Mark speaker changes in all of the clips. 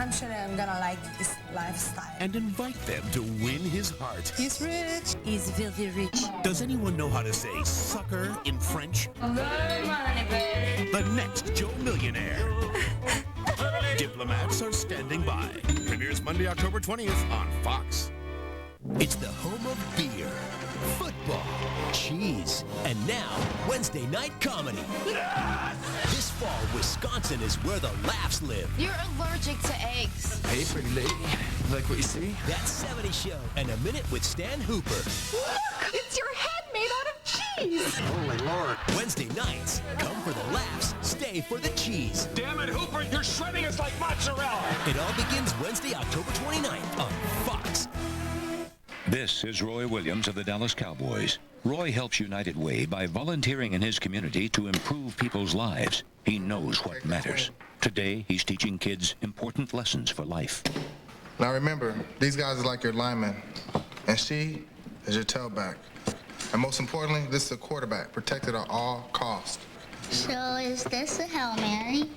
Speaker 1: I'm sure I'm gonna like this lifestyle.
Speaker 2: And invite them to win his heart.
Speaker 1: He's rich.
Speaker 3: He's filthy rich.
Speaker 2: Does anyone know how to say sucker in French?
Speaker 1: Very money, baby.
Speaker 2: The next Joe Millionaire. Diplomats are standing by. Premieres Monday, October 20th on Fox. It's the home of beer, football, cheese, and now Wednesday night comedy. This fall, Wisconsin is where the laughs live.
Speaker 3: You're allergic to eggs.
Speaker 4: Hey, pretty lady. Like what you see?
Speaker 2: That 70 Show and A Minute with Stan Hooper.
Speaker 3: Look, it's your head made out of cheese.
Speaker 4: Holy Lord.
Speaker 2: Wednesday nights, come for the laughs, stay for the cheese.
Speaker 5: Damn it, Hooper, you're shredding us like mozzarella.
Speaker 2: It all begins Wednesday, October 29th on Fox.
Speaker 6: This is Roy Williams of the Dallas Cowboys. Roy helps United Way by volunteering in his community to improve people's lives. He knows what matters. Today, he's teaching kids important lessons for life.
Speaker 7: Now remember, these guys are like your linemen, and she is your tailback. And most importantly, this is a quarterback, protected at all costs.
Speaker 8: So is this a Hail Mary?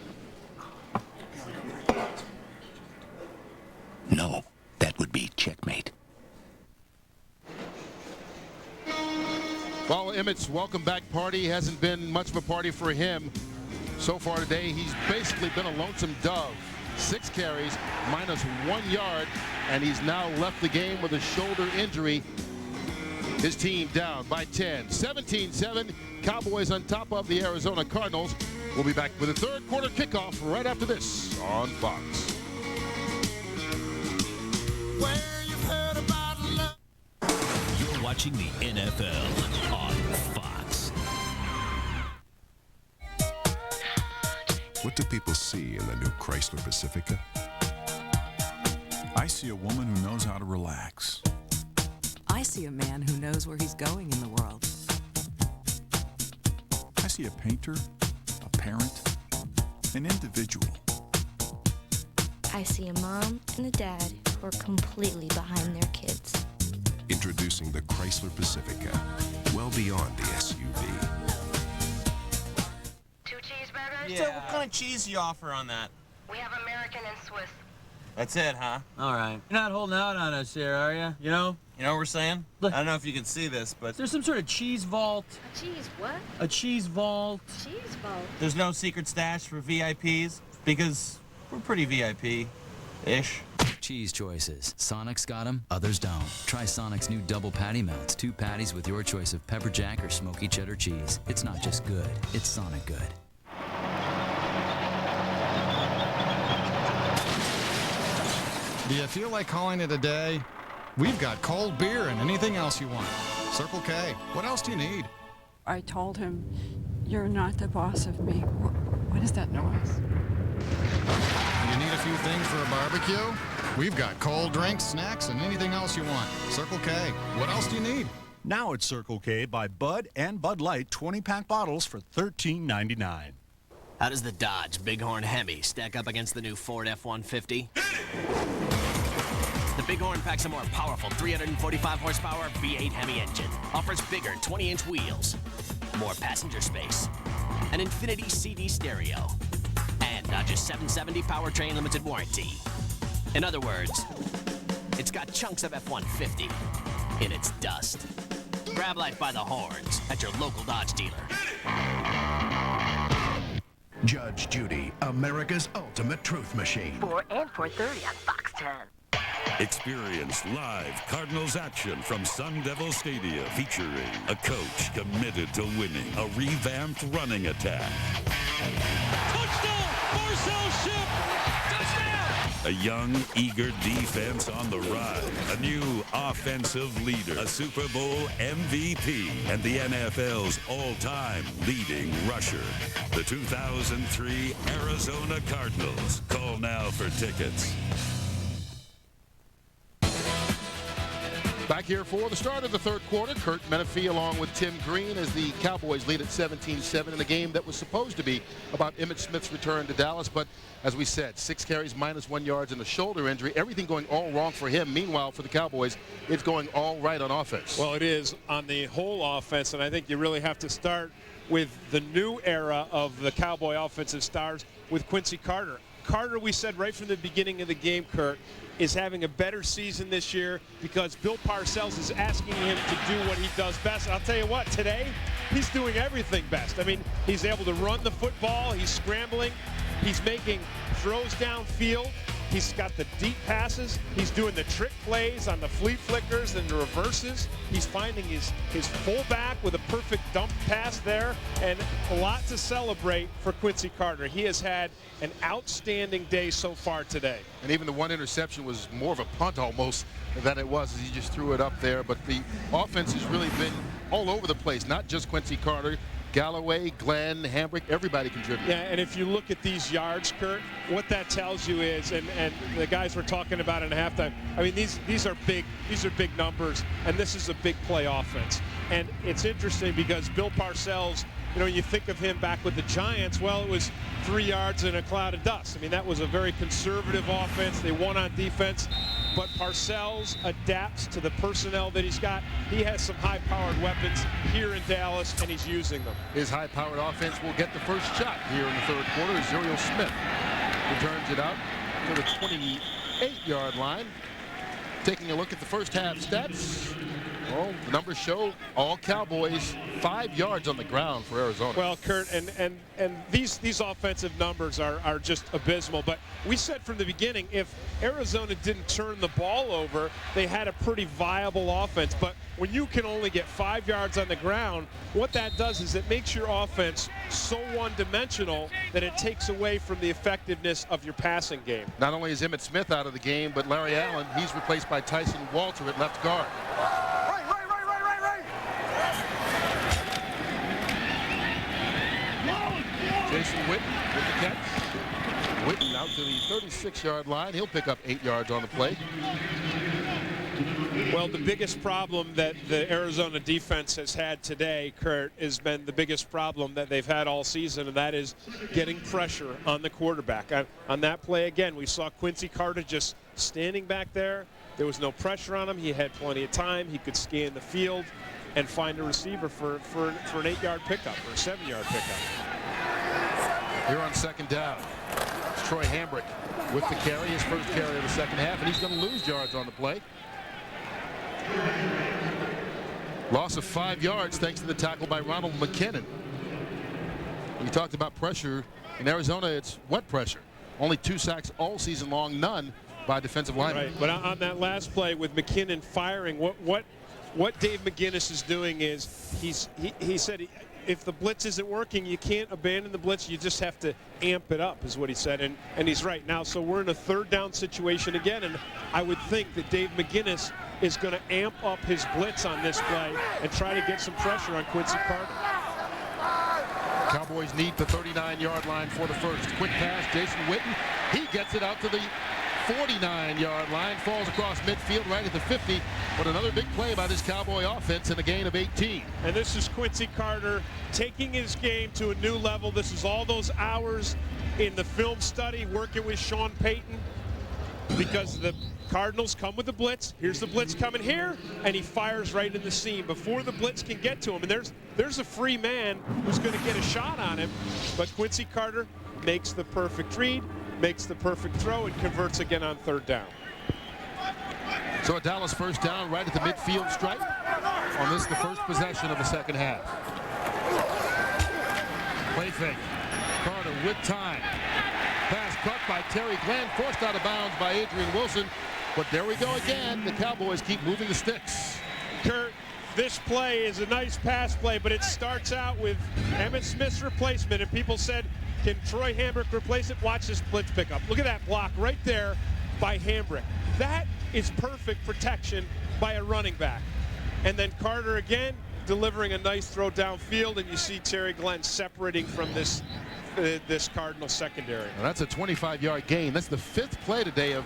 Speaker 6: No, that would be checkmate.
Speaker 9: Well, Emmett's welcome back party hasn't been much of a party for him so far today. He's basically been a lonesome dove. 6 carries, -1 yard, and he's now left the game with a shoulder injury. His team down by 10. 17-7, Cowboys on top of the Arizona Cardinals. We'll be back with a third quarter kickoff right after this on Fox.
Speaker 2: You're watching the NFL on Fox.
Speaker 10: What do people see in the new Chrysler Pacifica?
Speaker 11: I see a woman who knows how to relax.
Speaker 12: I see a man who knows where he's going in the world.
Speaker 11: I see a painter, a parent, an individual.
Speaker 8: I see a mom and a dad who are completely behind their kids.
Speaker 10: Introducing the Chrysler Pacifica, well beyond the SUV.
Speaker 13: 2 cheeseburgers?
Speaker 14: Yeah. So what kind of cheese do you offer on that?
Speaker 13: We have American and Swiss.
Speaker 14: That's it, huh?
Speaker 15: All right. You're not holding out on us here, are you? You know?
Speaker 14: You know what we're saying? I don't know if you can see this, but
Speaker 15: there's some sort of cheese vault.
Speaker 13: A cheese what?
Speaker 15: A cheese vault.
Speaker 13: Cheese vault?
Speaker 14: There's no secret stash for VIPs because we're pretty VIP-ish.
Speaker 16: Cheese choices. Sonic's got them, others don't. Try Sonic's new double patty melts. 2 patties with your choice of pepper jack or smoky cheddar cheese. It's not just good, it's Sonic good.
Speaker 17: Do you feel like calling it a day? We've got cold beer and anything else you want. Circle K. What else do you need?
Speaker 18: I told him, you're not the boss of me. What is that noise?
Speaker 17: You need a few things for a barbecue? We've got cold drinks, snacks, and anything else you want. Circle K. What else do you need?
Speaker 11: Now at Circle K, buy Bud and Bud Light 20-pack bottles for $13.99.
Speaker 19: How does the Dodge Bighorn Hemi stack up against the new Ford F-150? The Bighorn packs a more powerful 345 horsepower V8 Hemi engine, offers bigger 20-inch wheels, more passenger space, an Infinity CD stereo, and Dodge's 770 powertrain limited warranty. In other words, it's got chunks of F-150 in its dust. Grab life by the horns at your local Dodge dealer.
Speaker 2: Judge Judy, America's ultimate truth machine.
Speaker 13: 4 and 4:30 on Fox 10.
Speaker 20: Experience live Cardinals action from Sun Devil Stadium, featuring a coach committed to winning, a revamped running attack.
Speaker 5: Touchdown, Marcel Shipp! Touchdown!
Speaker 20: A young, eager defense on the rise, a new offensive leader, a Super Bowl MVP, and the NFL's all-time leading rusher. The 2003 Arizona Cardinals. Call now for tickets.
Speaker 9: Back here for the start of the third quarter, Kurt Menefee along with Tim Green as the Cowboys lead at 17-7 in a game that was supposed to be about Emmitt Smith's return to Dallas. But as we said, 6 carries, -1 yards, and a shoulder injury. Everything going all wrong for him. Meanwhile, for the Cowboys, it's going all right on offense.
Speaker 6: Well, it is on the whole offense, and I think you really have to start with the new era of the Cowboy offensive stars with Quincy Carter.
Speaker 21: Carter, we said right from the beginning of the game, Kurt, is having a better season this year because Bill Parcells is asking him to do what he does best. I'll tell you what, today, he's doing everything best. I mean, he's able to run the football, he's scrambling, he's making throws downfield, he's got the deep passes, he's doing the trick plays on the flea flickers and the reverses, he's finding his fullback with a perfect dump pass there, and a lot to celebrate for Quincy Carter. He has had an outstanding day so far today.
Speaker 9: And even the one interception was more of a punt almost than it was as he just threw it up there. But the offense has really been all over the place, not just Quincy Carter. Galloway, Glenn, Hambrick, everybody contributed.
Speaker 21: Yeah, and if you look at these yards, Kurt, what that tells you is, and the guys were talking about in halftime, I mean, these are big numbers, and this is a big play offense. And it's interesting because Bill Parcells, you know, you think of him back with the Giants, well, it was 3 yards in a cloud of dust. I mean, that was a very conservative offense. They won on defense, but Parcells adapts to the personnel that he's got. He has some high-powered weapons here in Dallas, and he's using them.
Speaker 9: His high-powered offense will get the first shot here in the third quarter as Zuriel Smith returns it out to the 28-yard line. Taking a look at the first half stats, well, the numbers show all Cowboys 5 yards on the ground for Arizona.
Speaker 21: Well, Kurt, and these offensive numbers are just abysmal. But we said from the beginning, if Arizona didn't turn the ball over, they had a pretty viable offense. But when you can only get 5 yards on the ground, what that does is it makes your offense so one-dimensional that it takes away from the effectiveness of your passing game.
Speaker 9: Not only is Emmitt Smith out of the game, but Larry Allen, he's replaced by Tyson Walter at left guard. Jason Witten with the catch. Witten out to the 36-yard line. He'll pick up 8 yards on the play.
Speaker 21: Well, the biggest problem that the Arizona defense has had today, Kurt, has been the biggest problem that they've had all season, and that is getting pressure on the quarterback. On that play, again, we saw Quincy Carter just standing back there. There was no pressure on him. He had plenty of time. He could scan the field and find a receiver for an 8-yard pickup or a 7-yard pickup.
Speaker 9: Here on second down, it's Troy Hambrick with the carry, his first carry of the second half, and he's going to lose yards on the play. Loss of 5 yards thanks to the tackle by Ronald McKinnon. We talked about pressure. In Arizona, it's wet pressure. Only 2 sacks all season long, none by defensive linemen.
Speaker 21: Right, but on that last play with McKinnon firing, what Dave McGinnis is doing is he said if the blitz isn't working, you can't abandon the blitz. You just have to amp it up, is what he said. And he's right now. So we're in a third down situation again. And I would think that Dave McGinnis is going to amp up his blitz on this play and try to get some pressure on Quincy Carter.
Speaker 9: Cowboys need the 39-yard line for the first. Quick pass, Jason Witten. He gets it out to the 49-yard line, falls across midfield right at the 50, but another big play by this Cowboy offense and a gain of 18.
Speaker 21: And this is Quincy Carter taking his game to a new level. This is all those hours in the film study working with Sean Payton, because the Cardinals come with the blitz. Here's the blitz coming here, and he fires right in the seam before the blitz can get to him. And there's a free man who's going to get a shot on him, but Quincy Carter makes the perfect read, makes the perfect throw, and converts again on third down.
Speaker 9: So a Dallas first down right at the midfield stripe on this, the first possession of the second half. Play fake. Carter with time. Pass caught by Terry Glenn, forced out of bounds by Adrian Wilson. But there we go again. The Cowboys keep moving the sticks.
Speaker 21: Kurt, this play is a nice pass play, but it starts out with Emmitt Smith's replacement, and people said, can Troy Hambrick replace it? Watch this blitz pickup. Look at that block right there by Hambrick. That is perfect protection by a running back. And then Carter again delivering a nice throw downfield, and you see Terry Glenn separating from this Cardinals secondary.
Speaker 9: Now that's a 25-yard gain. That's the 5th play today of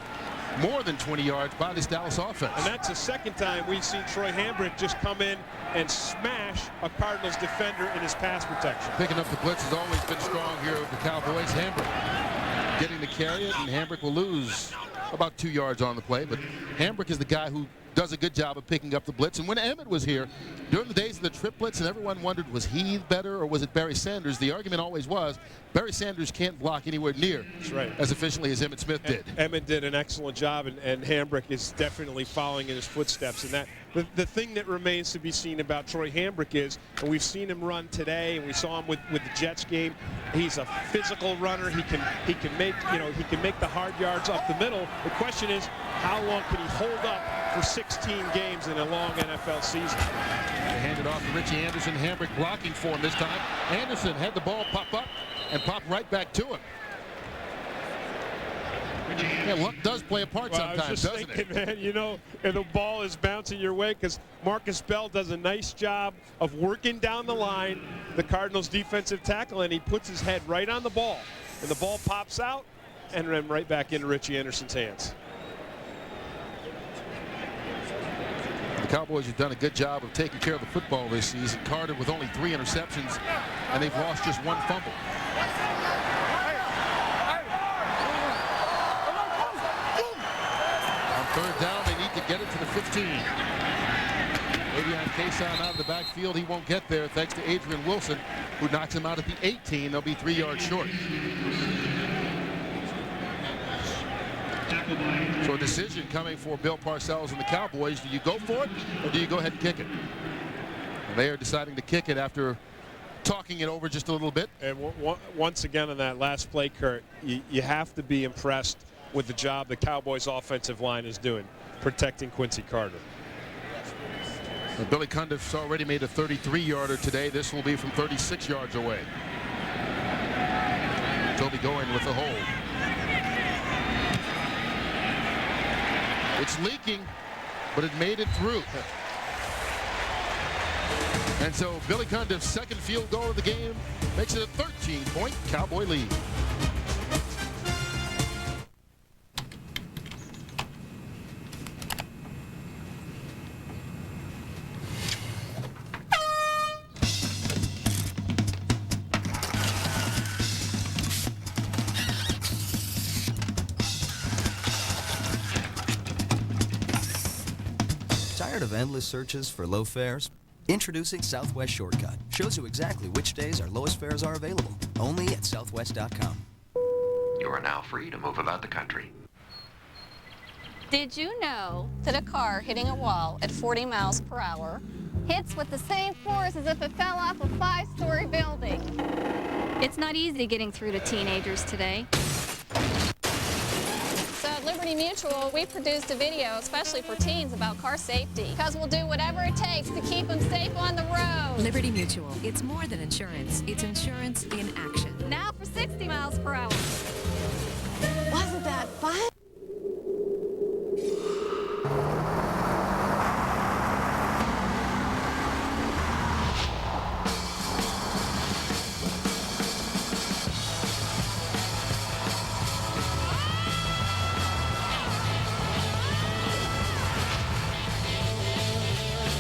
Speaker 9: more than 20 yards by this Dallas offense.
Speaker 21: And that's the second time we've seen Troy Hambrick just come in and smash a Cardinals defender in his pass protection.
Speaker 9: Picking up the blitz has always been strong here with the Cowboys. Hambrick getting to carry it, and Hambrick will lose about 2 yards on the play. But Hambrick is the guy who does a good job of picking up the blitz. And when Emmett was here, during the days of the triplets, and everyone wondered, was he better or was it Barry Sanders? The argument always was, Barry Sanders can't block anywhere near as efficiently as Emmitt Smith did.
Speaker 21: Emmett did an excellent job, and Hambrick is definitely following in his footsteps. And that the thing that remains to be seen about Troy Hambrick is, and we've seen him run today, and we saw him with the Jets game. He's a physical runner. He can make the hard yards up the middle. The question is, how long can he hold up for 16 games in a long NFL season?
Speaker 9: They hand it off to Richie Anderson. Hambrick blocking for him this time. Anderson had the ball pop up and pop right back to him. Yeah, luck does play a part sometimes, doesn't it?
Speaker 21: Man, and the ball is bouncing your way because Marcus Bell does a nice job of working down the line, the Cardinals defensive tackle, and he puts his head right on the ball. And the ball pops out and then right back into Richie Anderson's hands.
Speaker 9: The Cowboys have done a good job of taking care of the football this season. Carter with only 3 interceptions, and they've lost just 1 fumble. On 3rd down, they need to get it to the 15. Avion Cason out of the backfield. He won't get there thanks to Adrian Wilson, who knocks him out at the 18. They'll be 3 yards short. So a decision coming for Bill Parcells and the Cowboys. Do you go for it, or do you go ahead and kick it? And they are deciding to kick it after talking it over just a little bit.
Speaker 21: And once again on that last play, Kurt, you have to be impressed with the job the Cowboys offensive line is doing, protecting Quincy Carter.
Speaker 9: And Billy Cundiff's already made a 33-yarder today. This will be from 36 yards away. Toby going with the hold. It's leaking, but it made it through. And so Billy Cundiff's second field goal of the game makes it a 13-point Cowboy lead.
Speaker 1: Tired of endless searches for low fares? Introducing Southwest Shortcut. Shows you exactly which days our lowest fares are available. Only at southwest.com.
Speaker 22: You are now free to move about the country.
Speaker 3: Did you know that a car hitting a wall at 40 miles per hour hits with the same force as if it fell off a 5-story building? It's not easy getting through to teenagers today. So at Liberty Mutual, we produced a video especially for teens about car safety, because we'll do whatever it takes to keep them safe on the road.
Speaker 12: Liberty Mutual. It's more than insurance. It's insurance in action.
Speaker 3: Now for 60 miles per hour. Wasn't that fun?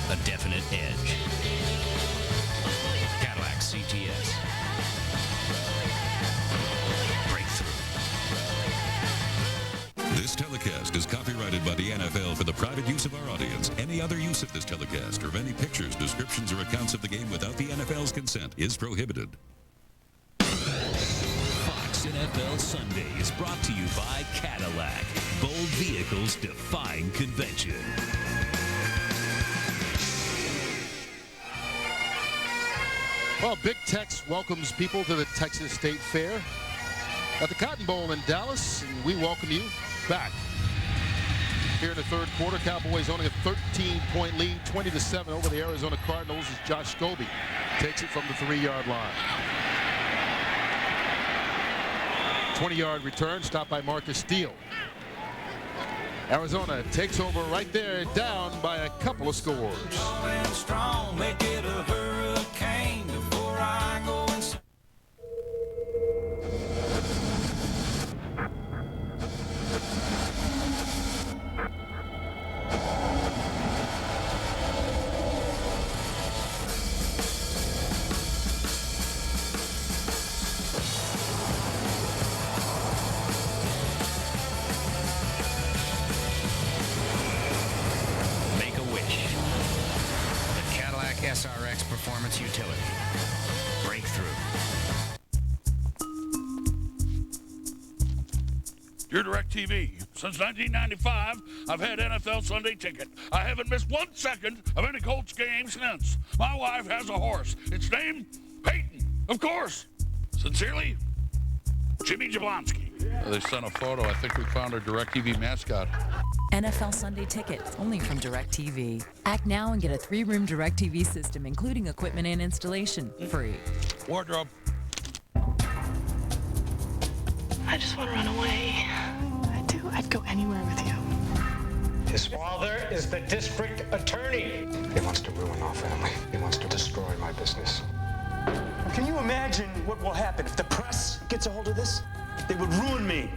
Speaker 2: A definite edge. Cadillac CTS. Breakthrough.
Speaker 20: This telecast is copyrighted by the NFL for the private use of our audience. Any other use of this telecast or of any pictures, descriptions, or accounts of the game without the NFL's consent is prohibited.
Speaker 2: Fox NFL Sunday is brought to you by Cadillac. Bold vehicles defying convention.
Speaker 9: Well, Big Tex welcomes people to the Texas State Fair at the Cotton Bowl in Dallas, and we welcome you back. Here in the third quarter, Cowboys owning a 13-point lead, 20-7 over the Arizona Cardinals as Josh Scobie takes it from the 3-yard line. 20-yard return, stopped by Marcus Steele. Arizona takes over right there, down by a couple of scores.
Speaker 5: Strong, make it a hurricane before I go inside.
Speaker 4: SRX Performance Utility. Breakthrough.
Speaker 7: Dear DirecTV, since 1995, I've had NFL Sunday Ticket. I haven't missed 1 second of any Colts game since. My wife has a horse. Its name, Peyton, of course. Sincerely, Jimmy Jablonski.
Speaker 23: They sent a photo. I think we found our DirecTV mascot.
Speaker 12: NFL Sunday Ticket, only from DirecTV. Act now and get a 3-room DirecTV system, including equipment and installation, free.
Speaker 7: Wardrobe.
Speaker 24: I just want to run away. I do. I'd go anywhere with you.
Speaker 4: His father is the district attorney.
Speaker 25: He wants to ruin our family. He wants to destroy my business.
Speaker 4: Can you imagine what will happen if the press gets a hold of this? They would ruin me.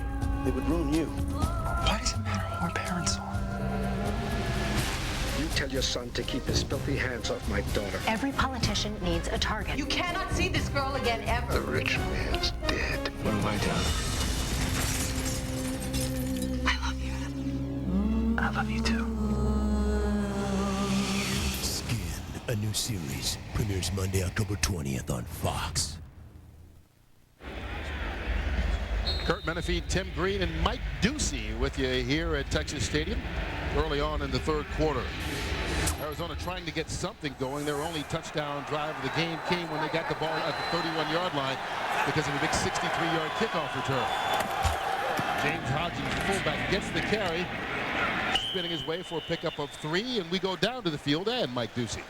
Speaker 4: They would ruin you.
Speaker 25: Why does it matter who our parents are?
Speaker 26: You tell your son to keep his filthy hands off my daughter.
Speaker 13: Every politician needs a target.
Speaker 27: You cannot see this girl again ever.
Speaker 26: The rich man's dead.
Speaker 25: What have I done?
Speaker 4: I love you too.
Speaker 2: Skin, a new series, premieres Monday, October 20th on Fox.
Speaker 9: Kurt Menefee, Tim Green, and Mike Ducey with you here at Texas Stadium early on in the third quarter. Arizona trying to get something going. Their only touchdown drive of the game came when they got the ball at the 31-yard line because of a big 63-yard kickoff return. James Hodgins, fullback, gets the carry, spinning his way for a pickup of 3, and we go down to the field and Mike Ducey.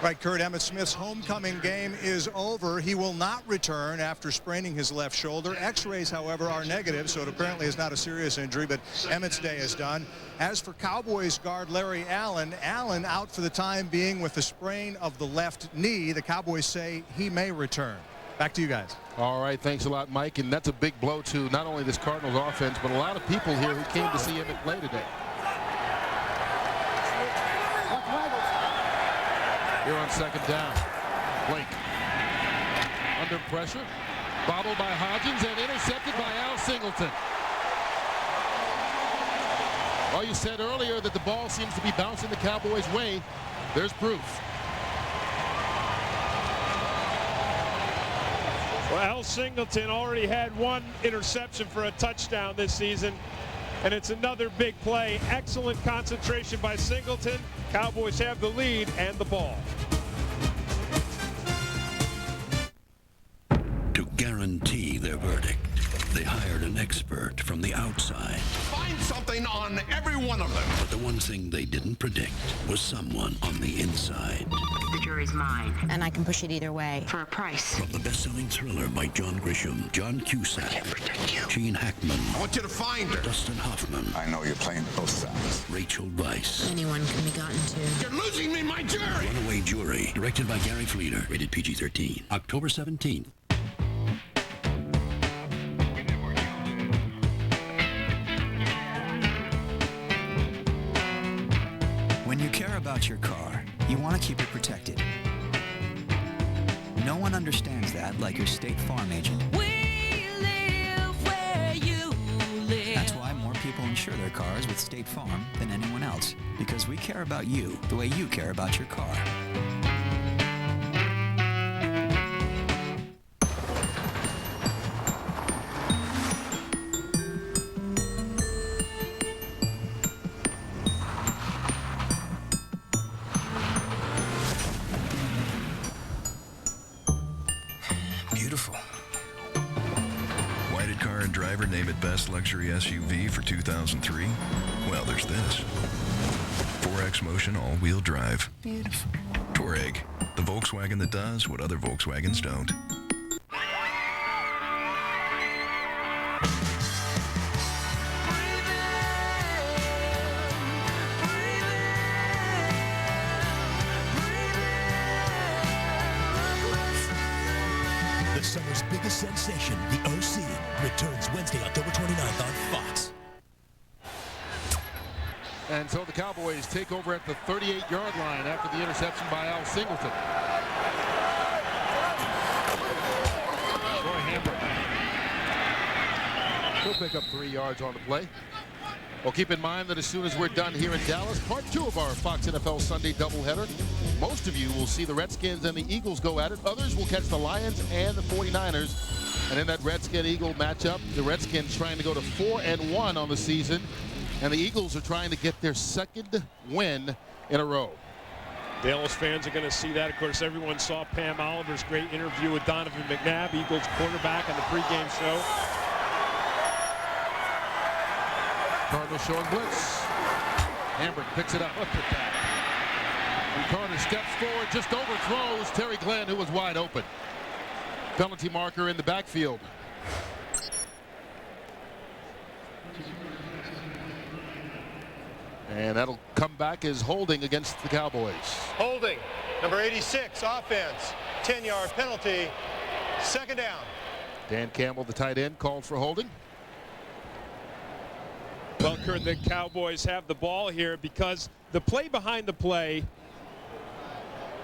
Speaker 28: Right, Kurt, Emmitt Smith's homecoming game is over. He will not return after spraining his left shoulder. X-rays, however, are negative, so it apparently is not a serious injury, but Emmitt's day is done. As for Cowboys guard Larry Allen, Allen out for the time being with the sprain of the left knee. The Cowboys say he may return. Back to you guys.
Speaker 9: All right, thanks a lot, Mike, and that's a big blow to not only this Cardinals offense, but a lot of people here who came to see Emmitt play today. Here on second down, Blake under pressure, bobbled by Hodgins and intercepted by Al Singleton. Well, you said earlier that the ball seems to be bouncing the Cowboys' way. There's proof.
Speaker 21: Well, Al Singleton already had 1 interception for a touchdown this season, and it's another big play. Excellent concentration by Singleton. Cowboys have the lead and the ball.
Speaker 29: To guarantee their verdict, they hired an expert from the outside.
Speaker 2: Find something on every one of them.
Speaker 29: But the one thing they didn't predict was someone on the inside.
Speaker 13: The jury's mine, and I can push it either way for a price.
Speaker 29: From the best-selling thriller by John Grisham, John Cusack, Gene Hackman,
Speaker 2: I want you to find her.
Speaker 29: Dustin Hoffman.
Speaker 2: I know you're playing both sides.
Speaker 29: Rachel Weisz.
Speaker 13: Anyone can be gotten to.
Speaker 2: You're losing me my jury.
Speaker 29: Runaway Jury, directed by Gary Fleeter, rated PG-13, October 17th.
Speaker 30: When you care about your car, you want to keep it protected. No one understands that like your State Farm agent.
Speaker 5: We live where you live.
Speaker 30: That's why more people insure their cars with State Farm than anyone else. Because we care about you the way you care about your car.
Speaker 10: Beautiful. Why did Car and Driver name it Best Luxury SUV for 2003? Well, there's this. 4X Motion all-wheel drive.
Speaker 30: Beautiful.
Speaker 10: Touareg, the Volkswagen that does what other Volkswagens don't.
Speaker 2: The summer's biggest sensation, the OC, returns Wednesday, October 29th on Fox.
Speaker 9: And so the Cowboys take over at the 38-yard line after the interception by Al Singleton. Troy Hambrick. He'll pick up 3 yards on the play. Well, keep in mind that as soon as we're done here in Dallas, part 2 of our Fox NFL Sunday doubleheader, most of you will see the Redskins and the Eagles go at it. Others will catch the Lions and the 49ers. And in that Redskin-Eagle matchup, the Redskins trying to go to 4-1 on the season, and the Eagles are trying to get their second win in a row.
Speaker 21: Dallas fans are going to see that. Of course, everyone saw Pam Oliver's great interview with Donovan McNabb, Eagles quarterback, on the pregame show.
Speaker 9: Cardinals showing blitz. Hambrick picks it up. Look at that. And Carter steps forward, just overthrows Terry Glenn, who was wide open. Penalty marker in the backfield. And that'll come back as holding against the Cowboys.
Speaker 28: Holding, number 86, offense, 10-yard penalty, second down.
Speaker 9: Dan Campbell, the tight end, called for holding.
Speaker 21: Well, Kurt, the Cowboys have the ball here because the play behind the play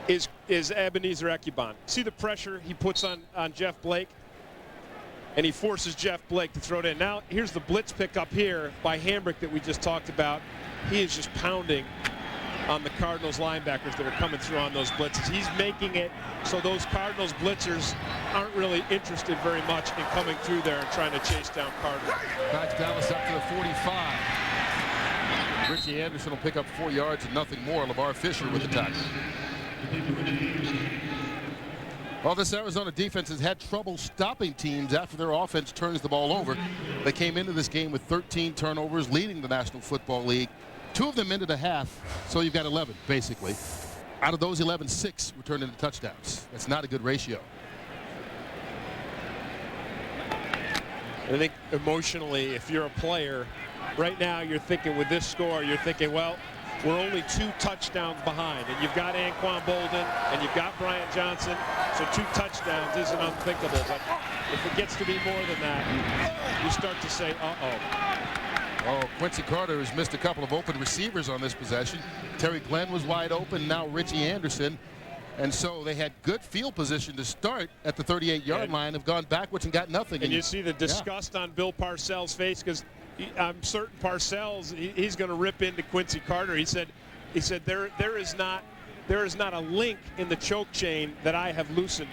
Speaker 21: is Ebenezer Ekubon. See the pressure he puts on Jeff Blake? And he forces Jeff Blake to throw it in. Now, here's the blitz pickup here by Hambrick that we just talked about. He is just pounding on the Cardinals linebackers that are coming through on those blitzes. He's making it so those Cardinals blitzers aren't really interested very much in coming through there and trying to chase down Carter.
Speaker 9: Backs Dallas up to the 45. Richie Anderson will pick up 4 yards and nothing more. LeVar Fisher with the tackle. Well, this Arizona defense has had trouble stopping teams after their offense turns the ball over. They came into this game with 13 turnovers, leading the National Football League. 2 of them ended a half, so you've got 11, basically. Out of those 11, 6 were turned into touchdowns. That's not a good ratio.
Speaker 21: I think emotionally, if you're a player, right now you're thinking with this score, you're thinking, well, we're only 2 touchdowns behind, and you've got Anquan Bolden and you've got Bryant Johnson, so 2 touchdowns isn't unthinkable. But if it gets to be more than that, you start to say, uh-oh.
Speaker 9: Oh, Quincy Carter has missed a couple of open receivers on this possession. Terry Glenn was wide open, now Richie Anderson. And so they had good field position to start at the 38-yard line, have gone backwards and got nothing.
Speaker 21: And you see the disgust on Bill Parcells' face, because I'm certain Parcells, he's going to rip into Quincy Carter. He said there is not a link in the choke chain that I have loosened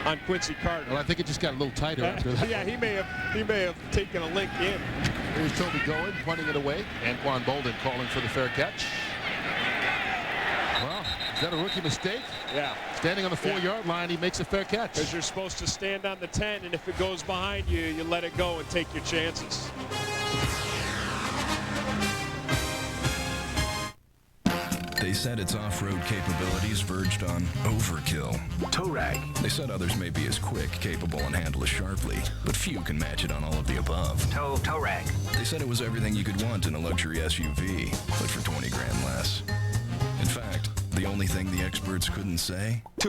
Speaker 21: on Quincy Carter.
Speaker 9: Well, I think it just got a little tighter after that.
Speaker 21: Yeah, he may have taken a link in.
Speaker 9: Here's Toby Goen punting it away. Anquan Bolden calling for the fair catch. Well, is that a rookie mistake?
Speaker 21: Yeah.
Speaker 9: Standing on the 4-yard line, he makes a fair catch.
Speaker 21: Because you're supposed to stand on the 10, and if it goes behind you, you let it go and take your chances.
Speaker 10: They said its off-road capabilities verged on overkill.
Speaker 2: Tow rag.
Speaker 10: They said others may be as quick, capable, and handle as sharply, but few can match it on all of the above.
Speaker 2: Tow rag.
Speaker 10: They said it was everything you could want in a luxury SUV, but for 20 grand less. In fact, the only thing the experts couldn't say was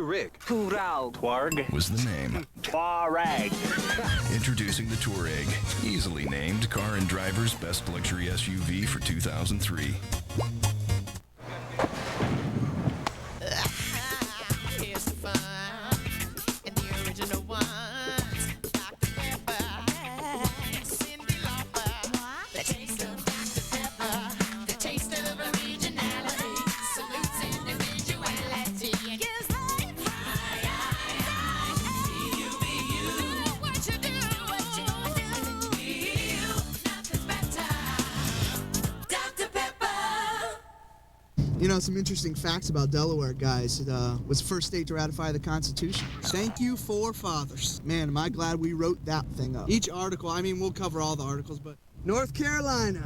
Speaker 10: the name.
Speaker 2: Touareg.
Speaker 10: Introducing the Touareg, easily named Car and Driver's Best Luxury SUV for 2003.
Speaker 1: You know, some interesting facts about Delaware, guys. It was the first state to ratify the Constitution. Thank you, forefathers. Man, am I glad we wrote that thing up. Each article, I mean, we'll cover all the articles, but North Carolina,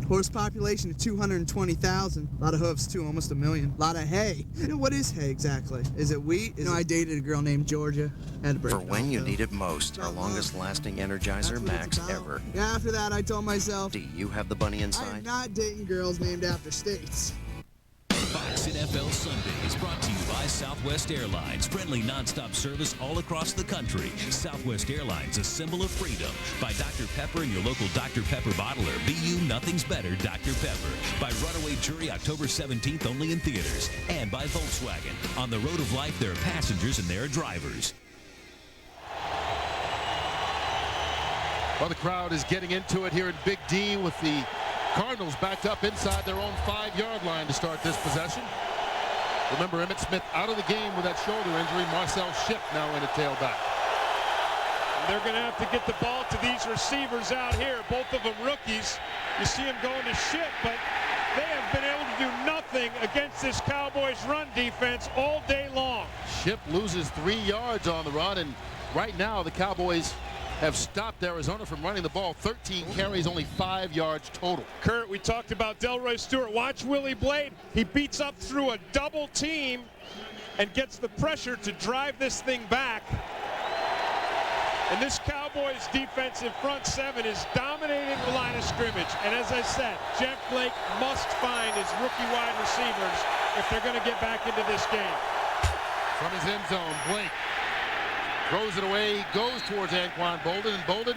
Speaker 1: horse population of 220,000. A lot of hoofs, too, almost 1 million. A lot of hay. You know, what is hay exactly? Is it wheat? I dated a girl named Georgia. Had to break
Speaker 6: For when you need it most, our longest-lasting Energizer Max ever.
Speaker 1: After that, I told myself,
Speaker 6: do you have the bunny inside?
Speaker 1: I'm not dating girls named after states.
Speaker 2: Fox NFL Sunday is brought to you by Southwest Airlines. Friendly nonstop service all across the country. Southwest Airlines, a symbol of freedom. By Dr. Pepper and your local Dr. Pepper bottler. BU Nothing's Better Dr. Pepper. By Runaway Jury, October 17th, only in theaters. And by Volkswagen. On the road of life, there are passengers and there are drivers.
Speaker 9: Well, the crowd is getting into it here in Big D with the Cardinals backed up inside their own 5-yard line to start this possession. Remember, Emmitt Smith out of the game with that shoulder injury. Marcel Shipp now in at tailback.
Speaker 21: They're going to have to get the ball to these receivers out here, both of them rookies. You see them going to Shipp, but they have been able to do nothing against this Cowboys run defense all day long.
Speaker 9: Shipp loses 3 yards on the run, and right now the Cowboys have stopped Arizona from running the ball. 13 carries, only 5 yards total.
Speaker 21: Kurt, we talked about Delroy Stewart. Watch Willie Blade. He beats up through a double team and gets the pressure to drive this thing back. And this Cowboys defensive front seven is dominating the line of scrimmage. And as I said, Jeff Blake must find his rookie wide receivers if they're going to get back into this game.
Speaker 9: From his end zone, Blake throws it away. He goes towards Anquan Bolden, and Bolden,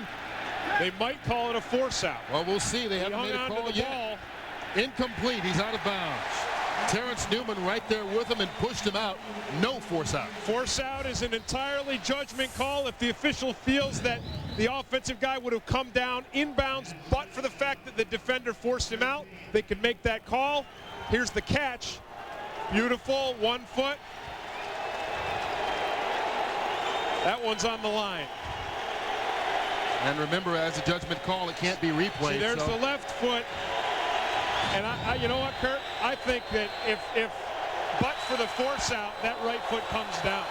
Speaker 21: they might call it a force out.
Speaker 9: Well, we'll see. They haven't made a call yet. Incomplete. He's out of bounds. Terrence Newman right there with him and pushed him out. No force out.
Speaker 21: Force out is an entirely judgment call. If the official feels that the offensive guy would have come down inbounds, but for the fact that the defender forced him out, they could make that call. Here's the catch. Beautiful, 1 foot. That one's on the line.
Speaker 9: And remember, as a judgment call, it can't be replayed.
Speaker 21: See, there's the left foot. And I you know what, Kurt? I think that if but for the force out, that right foot comes down.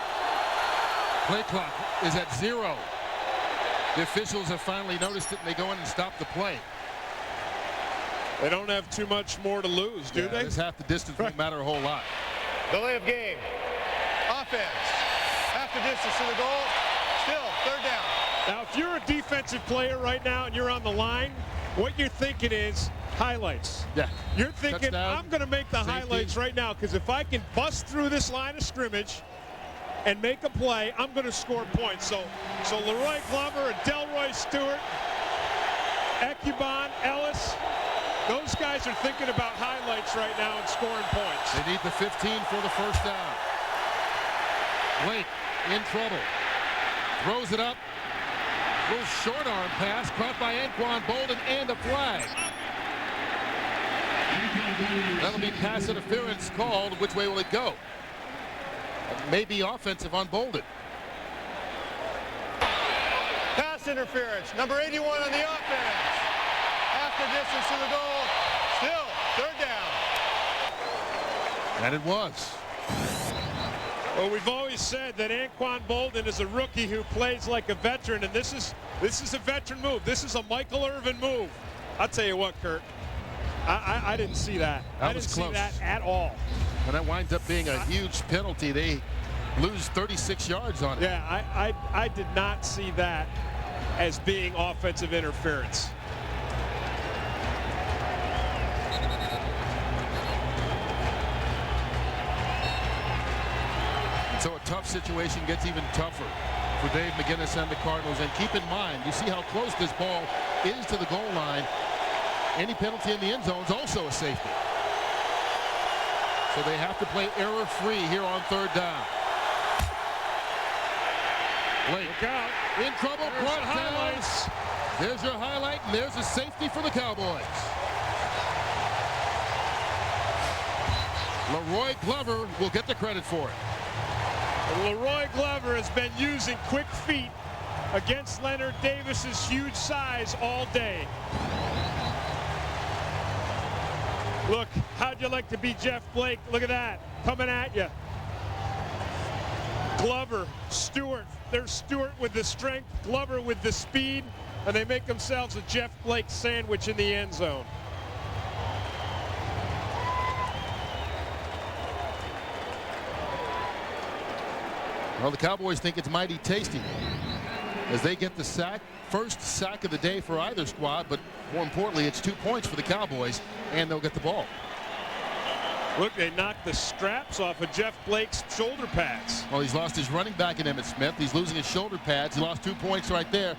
Speaker 9: Play clock is at 0. The officials have finally noticed it, and they go in and stop the play.
Speaker 21: They don't have too much more to lose, do they?
Speaker 9: This half the distance won't matter a whole lot.
Speaker 28: Delay of game. Offense. Half the distance to the goal. Still, 3rd down.
Speaker 21: Now, if you're a defensive player right now and you're on the line, what you're thinking is highlights.
Speaker 9: Yeah.
Speaker 21: You're thinking,
Speaker 9: touchdown,
Speaker 21: I'm going to make the
Speaker 9: safety.
Speaker 21: highlights right now, because if I can bust through this line of scrimmage and make a play, I'm going to score points. So Leroy Glover and Delroy Stewart, Ekuban, Ellis, those guys are thinking about highlights right now and scoring points.
Speaker 9: They need the 15 for the first down. Blake in trouble. Throws it up. Little short arm pass caught by Anquan Bolden, and a flag. That'll be pass interference called. Which way will it go? It may be offensive on Bolden.
Speaker 28: Pass interference. Number 81 on the offense. Half the distance to the goal. Still, 3rd down.
Speaker 9: And it was.
Speaker 21: Well, we've always said that Anquan Bolden is a rookie who plays like a veteran, and this is a veteran move. This is a Michael Irvin move. I'll tell you what, Kurt. I didn't see that. I didn't see that at all.
Speaker 9: And that winds up being a huge penalty. They lose 36 yards on it.
Speaker 21: Yeah, I did not see that as being offensive interference.
Speaker 9: So a tough situation gets even tougher for Dave McGinnis and the Cardinals. And keep in mind, you see how close this ball is to the goal line. Any penalty in the end zone is also a safety. So they have to play error-free here on 3rd down. Blake in trouble. Brought highlights. There's your highlight, and there's a safety for the Cowboys. Leroy Glover will get the credit for it.
Speaker 21: Leroy Glover has been using quick feet against Leonard Davis's huge size all day. Look, how'd you like to be Jeff Blake? Look at that, coming at you. Glover, Stewart. There's Stewart with the strength, Glover with the speed, and they make themselves a Jeff Blake sandwich in the end zone.
Speaker 9: Well, the Cowboys think it's mighty tasty as they get the sack. First sack of the day for either squad, but more importantly, it's 2 points for the Cowboys, and they'll get the ball.
Speaker 21: Look, they knocked the straps off of Jeff Blake's shoulder pads.
Speaker 9: Well, he's lost his running back in Emmitt Smith. He's losing his shoulder pads. He lost 2 points right there.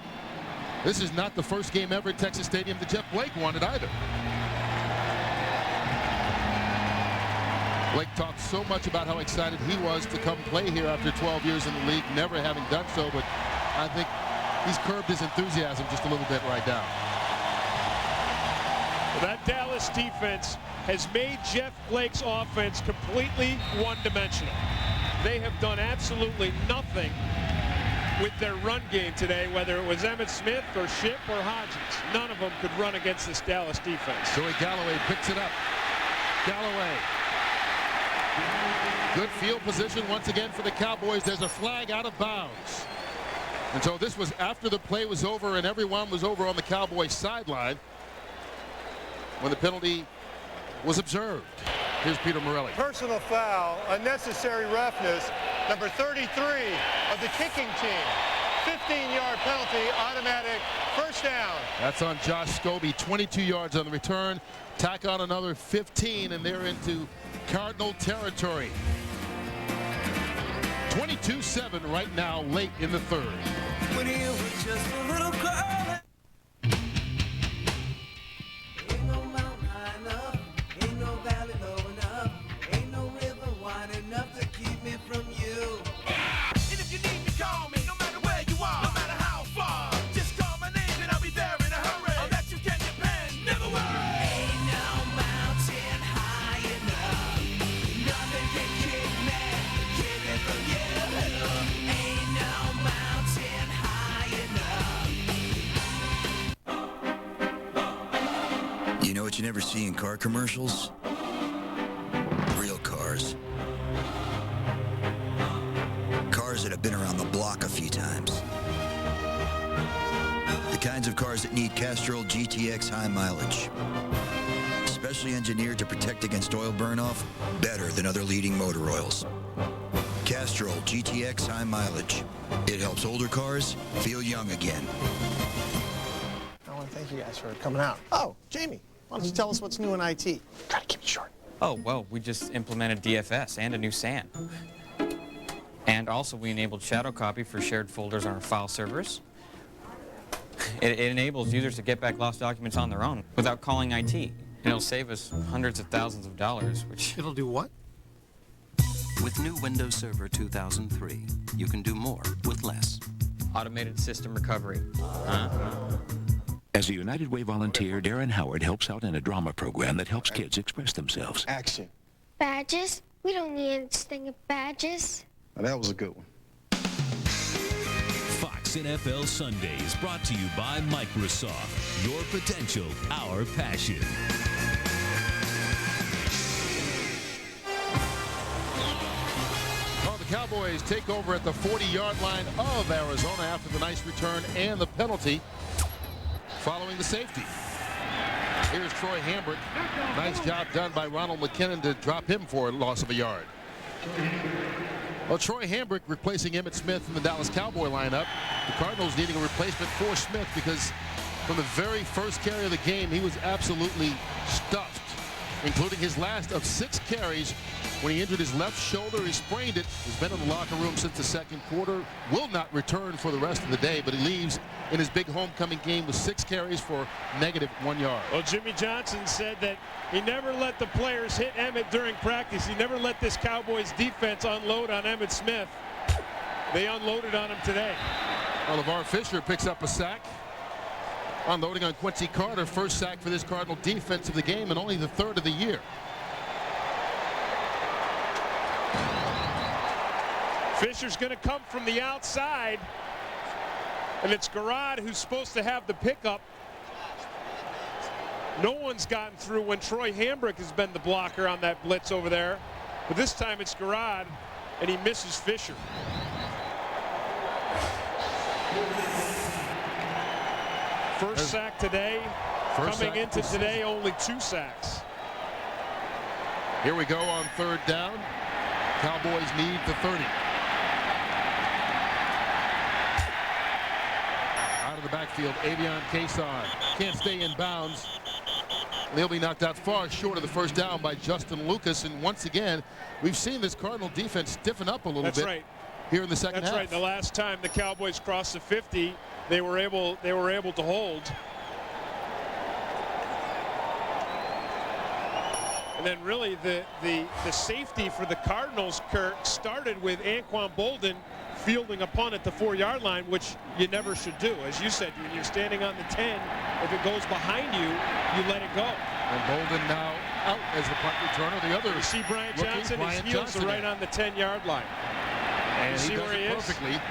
Speaker 9: This is not the first game ever at Texas Stadium that Jeff Blake wanted either. Blake talked so much about how excited he was to come play here after 12 years in the league, never having done so, but I think he's curbed his enthusiasm just a little bit right now.
Speaker 21: That Dallas defense has made Jeff Blake's offense completely one-dimensional. They have done absolutely nothing with their run game today, whether it was Emmitt Smith or Shipp or Hodgins. None of them could run against this Dallas defense.
Speaker 9: Joey Galloway picks it up. Galloway. Good field position once again for the Cowboys. There's a flag out of bounds. And so this was after the play was over and everyone was over on the Cowboys sideline when the penalty was observed. Here's Peter Morelli.
Speaker 28: Personal foul, unnecessary roughness, number 33 of the kicking team. 15-yard penalty, automatic first down.
Speaker 9: That's on Josh Scobie, 22 yards on the return. Tack on another 15, and they're into Cardinal territory. 22-7 right now, late in the third.
Speaker 5: When you were just a little girl. Ain't no mountain high enough, ain't no valley low enough, ain't no river wide enough to keep me from you. And if you need me, call me, no matter where you are, no matter how far. Just call my name and I'll be there in a hurry. Oh, that you can depend, never worry. Ain't no mountain high enough, nothing can keep me from you. Ain't no mountain high enough.
Speaker 3: You know what you never see in car commercials? Real cars. Cars that have been around the block a few times. The kinds of cars that need Castrol GTX high mileage. Specially engineered to protect against oil burnoff better than other leading motor oils. Castrol GTX high mileage. It helps older cars feel young again.
Speaker 8: I want to thank you guys for coming out. Oh, Jamie, why don't you tell us what's new in IT? Try to keep it short.
Speaker 11: Oh, well, we just implemented DFS and a new SAN. And also we enabled shadow copy for shared folders on our file servers. It enables users to get back lost documents on their own without calling IT. And it'll save us hundreds of thousands of dollars, which...
Speaker 8: It'll do what?
Speaker 29: With new Windows Server 2003, you can do more with less.
Speaker 11: Automated system recovery.
Speaker 14: As a United Way volunteer, Darren Howard helps out in a drama program that helps kids express themselves.
Speaker 8: Action.
Speaker 15: Badges? We don't need anything of badges.
Speaker 8: Now, that was a good one.
Speaker 2: Fox NFL Sundays, brought to you by Microsoft. Your potential, our passion.
Speaker 9: Well, the Cowboys take over at the 40-yard line of Arizona after the nice return and the penalty following the safety. Here's Troy Hambrick. Nice job done by Ronald McKinnon to drop him for a loss of a yard. Well, Troy Hambrick replacing Emmitt Smith in the Dallas Cowboy lineup. The Cardinals needing a replacement for Smith because from the very first carry of the game, he was absolutely stuffed, including his last of 6 carries when he injured his left shoulder. He sprained it. He's been in the locker room since the second quarter. Will not return for the rest of the day, but he leaves in his big homecoming game with 6 carries for -1 yard.
Speaker 21: Well, Jimmy Johnson said that he never let the players hit Emmitt during practice. He never let this Cowboys defense unload on Emmitt Smith. They unloaded on him today.
Speaker 9: Well, LeVar Fisher picks up a sack. Unloading on Quincy Carter. First sack for this Cardinal defense of the game and only the 3rd of the year.
Speaker 21: Fisher's going to come from the outside, and it's Garrard who's supposed to have the pickup. No one's gotten through when Troy Hambrick has been the blocker on that blitz over there. But this time it's Garrard, and he misses Fisher. First sack today. Coming into today, only 2 sacks.
Speaker 9: Here we go on 3rd down. Cowboys need the 30. Out of the backfield, Avion Cason can't stay in bounds. They'll be knocked out far short of the first down by Justin Lucas. And once again, we've seen this Cardinal defense stiffen up a little bit here in the second half.
Speaker 21: That's right. The last time the Cowboys crossed the 50, they were able to hold. And then really the safety for the Cardinals, Kurt, started with Anquan Bolden fielding a punt at the 4-yard line, which you never should do. As you said, when you're standing on the 10, if it goes behind you, you let it go.
Speaker 9: And Bolden now out as the punt returner. The other
Speaker 21: you see Brian Johnson, his heels are right on the 10-yard line.
Speaker 9: And
Speaker 21: you
Speaker 9: he
Speaker 21: see
Speaker 9: does
Speaker 21: where he
Speaker 9: it
Speaker 21: is?
Speaker 9: perfectly.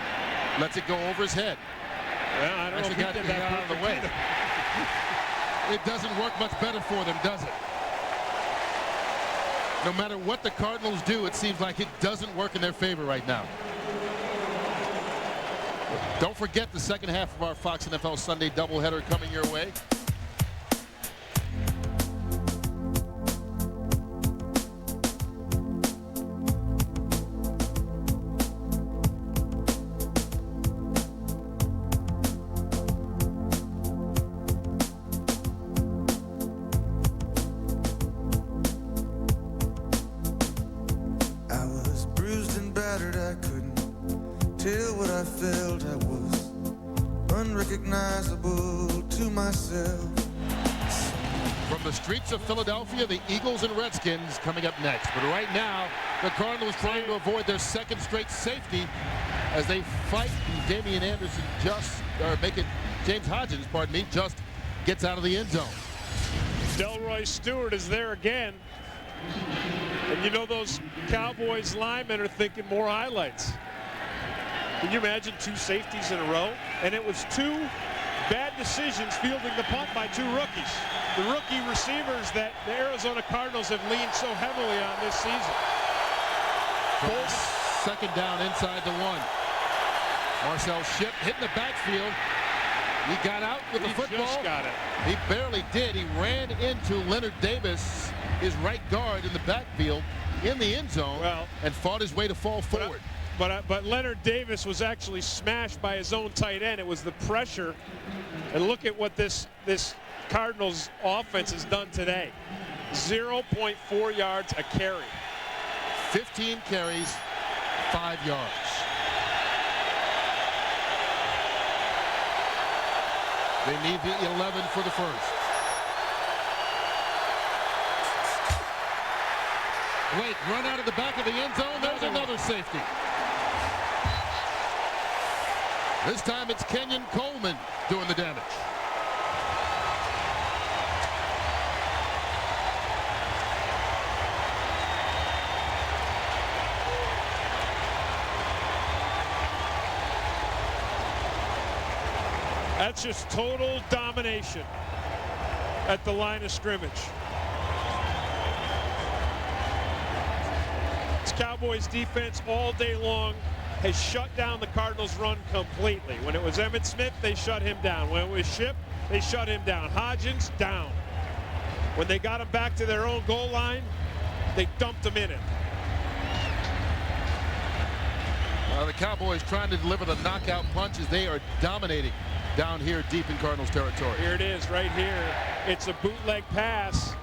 Speaker 9: Lets it go over his head.
Speaker 21: Well, I don't know if he did that
Speaker 9: out of the way. It doesn't work much better for them, does it? No matter what the Cardinals do, it seems like it doesn't work in their favor right now. Don't forget the second half of our Fox NFL Sunday doubleheader coming your way. Of Philadelphia, the Eagles and Redskins coming up next. But right now, the Cardinals trying to avoid their second straight safety as they fight. Damian Anderson James Hodgins, pardon me, just gets out of the end zone.
Speaker 21: Delroy Stewart is there again. And you know those Cowboys linemen are thinking more highlights. Can you imagine 2 safeties in a row? And it was 2 bad decisions fielding the punt by 2 rookies. The rookie receivers that the Arizona Cardinals have leaned so heavily on this season.
Speaker 9: Second down inside the 1. Marcel Shipp hitting the backfield. He got out with the football.
Speaker 21: Just got it.
Speaker 9: He barely did. He ran into Leonard Davis, his right guard in the backfield, in the end zone, and fought his way to fall forward.
Speaker 21: But Leonard Davis was actually smashed by his own tight end. It was the pressure. And look at what this Cardinals offense has done today. 0.4 yards a carry.
Speaker 9: 15 carries, 5 yards. They need the 11 for the first. Wait, run out of the back of the end zone. There's another safety. This time it's Kenyon Coleman doing the damage.
Speaker 21: That's just total domination at the line of scrimmage. This Cowboys defense all day long has shut down the Cardinals' run completely. When it was Emmitt Smith, they shut him down. When it was Shipp, they shut him down. Hodgins, down. When they got him back to their own goal line, they dumped him in it.
Speaker 9: The Cowboys trying to deliver the knockout punches. They are dominating down here deep in Cardinals territory.
Speaker 21: Here it is right here. It's a bootleg pass.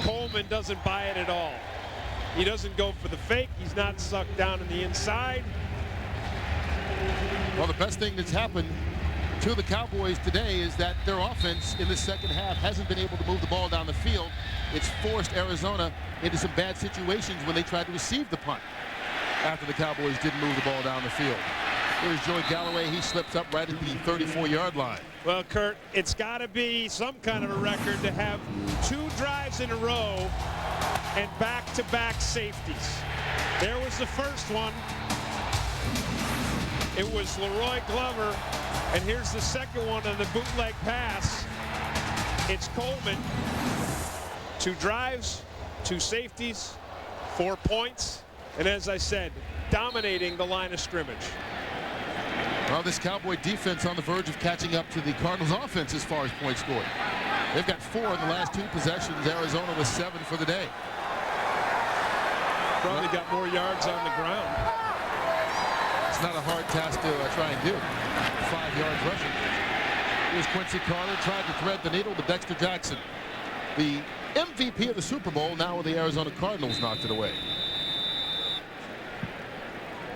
Speaker 21: Coleman doesn't buy it at all. He doesn't go for the fake. He's not sucked down in the inside.
Speaker 9: Well, the best thing that's happened to the Cowboys today is that their offense in the second half hasn't been able to move the ball down the field. It's forced Arizona into some bad situations when they tried to receive the punt after the Cowboys didn't move the ball down the field. Here's Joey Galloway. He slips up right at the 34-yard line.
Speaker 21: Well, Kurt, it's got to be some kind of a record to have 2 drives in a row and back-to-back safeties. There was the first one. It was Leroy Glover. And here's the second one on the bootleg pass. It's Coleman. 2 drives, 2 safeties, 4 points. And as I said, dominating the line of scrimmage.
Speaker 9: Well, this Cowboy defense on the verge of catching up to the Cardinals offense as far as points scored. They've got 4 in the last 2 possessions. Arizona was 7 for the day.
Speaker 21: Probably got more yards on the ground.
Speaker 9: It's not a hard task to try and do. 5 yards rushing. Here's Quincy Carter, tried to thread the needle, but Dexter Jackson, the MVP of the Super Bowl, now with the Arizona Cardinals, knocked it away.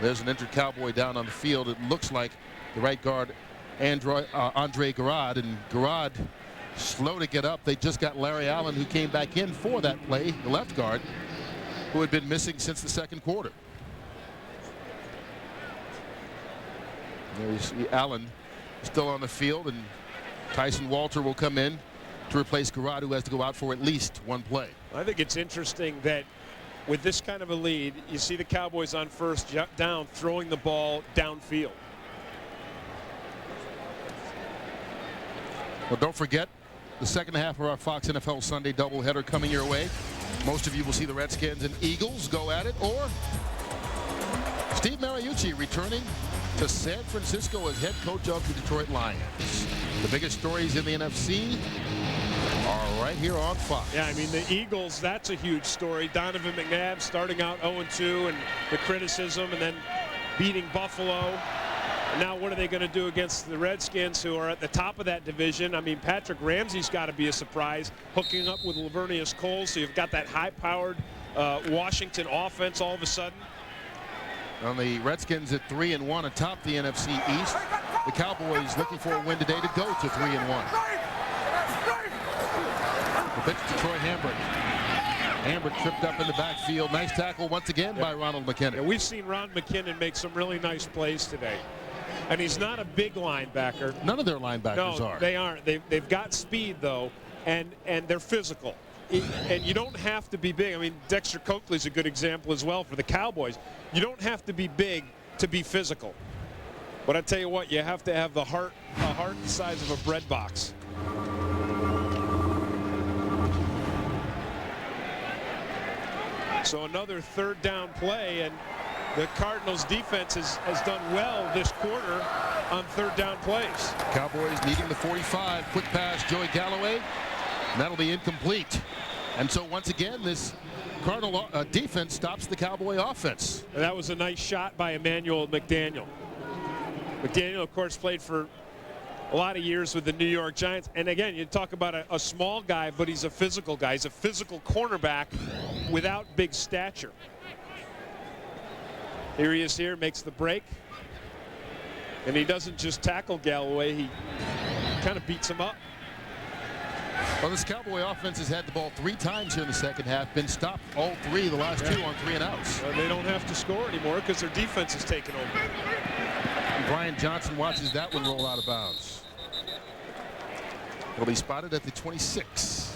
Speaker 9: There's an injured Cowboy down on the field. It looks like the right guard, Andre Garrard, and Garrard slow to get up. They just got Larry Allen, who came back in for that play, the left guard. who had been missing since the second quarter. There you see Allen still on the field, and Tyson Walter will come in to replace Garrard, who has to go out for at least one play.
Speaker 21: I think it's interesting that with this kind of a lead, you see the Cowboys on first down throwing the ball downfield.
Speaker 9: Well, don't forget the second half of our Fox NFL Sunday doubleheader coming your way. Most of you will see the Redskins and Eagles go at it, or Steve Mariucci returning to San Francisco as head coach of the Detroit Lions. The biggest stories in the NFC are right here on Fox.
Speaker 21: Yeah, I mean, the Eagles, that's a huge story. Donovan McNabb starting out 0-2 and the criticism, and then beating Buffalo. And now what are they going to do against the Redskins, who are at the top of that division? I mean, Patrick Ramsey's got to be a surprise, hooking up with Lavernius Cole, so you've got that high-powered Washington offense all of a sudden.
Speaker 9: On the Redskins at 3-1 atop the NFC East. The Cowboys looking for a win today to go to 3-1. The pitch to Troy Hambrick. Hambrick tripped up in the backfield. Nice tackle once again by Ronald McKinnon.
Speaker 21: Yeah, we've seen Ron McKinnon make some really nice plays today. And he's not a big linebacker.
Speaker 9: None of their linebackers are.
Speaker 21: No, they aren't. They've got speed, though, and they're physical. And you don't have to be big. I mean, Dexter Coakley's a good example as well for the Cowboys. You don't have to be big to be physical. But I tell you what, you have to have a heart the size of a bread box. So another third down play, and the Cardinals defense has done well this quarter on third down plays.
Speaker 9: Cowboys needing the 45. Quick pass, Joey Galloway. And that'll be incomplete. And so once again, this Cardinal defense stops the Cowboy offense.
Speaker 21: And that was a nice shot by Emmanuel McDaniel. McDaniel, of course, played for a lot of years with the New York Giants. And again, you talk about a small guy, but he's a physical guy. He's a physical cornerback without big stature. Here he is here, makes the break. And he doesn't just tackle Galloway, he kind of beats him up.
Speaker 9: Well, this Cowboy offense has had the ball 3 times here in the second half, been stopped all 3, the last 2 on 3 and outs.
Speaker 21: Well, they don't have to score anymore because their defense is taken over.
Speaker 9: And Brian Johnson watches that one roll out of bounds. He'll be spotted at the 26.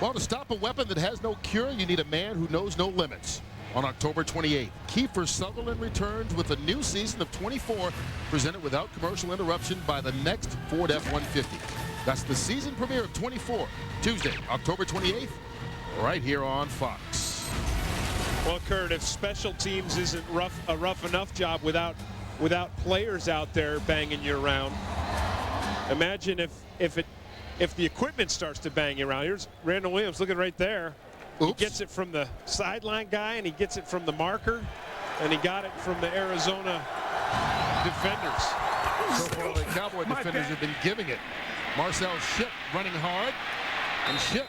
Speaker 9: Well, to stop a weapon that has no cure, you need a man who knows no limits. On October 28th, Kiefer Sutherland returns with a new season of 24, presented without commercial interruption by the next Ford F-150. That's the season premiere of 24, Tuesday, October 28th, right here on Fox.
Speaker 21: Well, Kurt, if special teams isn't a rough enough job without players out there banging you around, imagine if the equipment starts to bang you around. Here's Randall Williams looking right there. Oops. He gets it from the sideline guy, and he gets it from the marker, and he got it from the Arizona defenders.
Speaker 9: So far, the Cowboy defenders have been giving it. Marcel Shipp running hard, and Shipp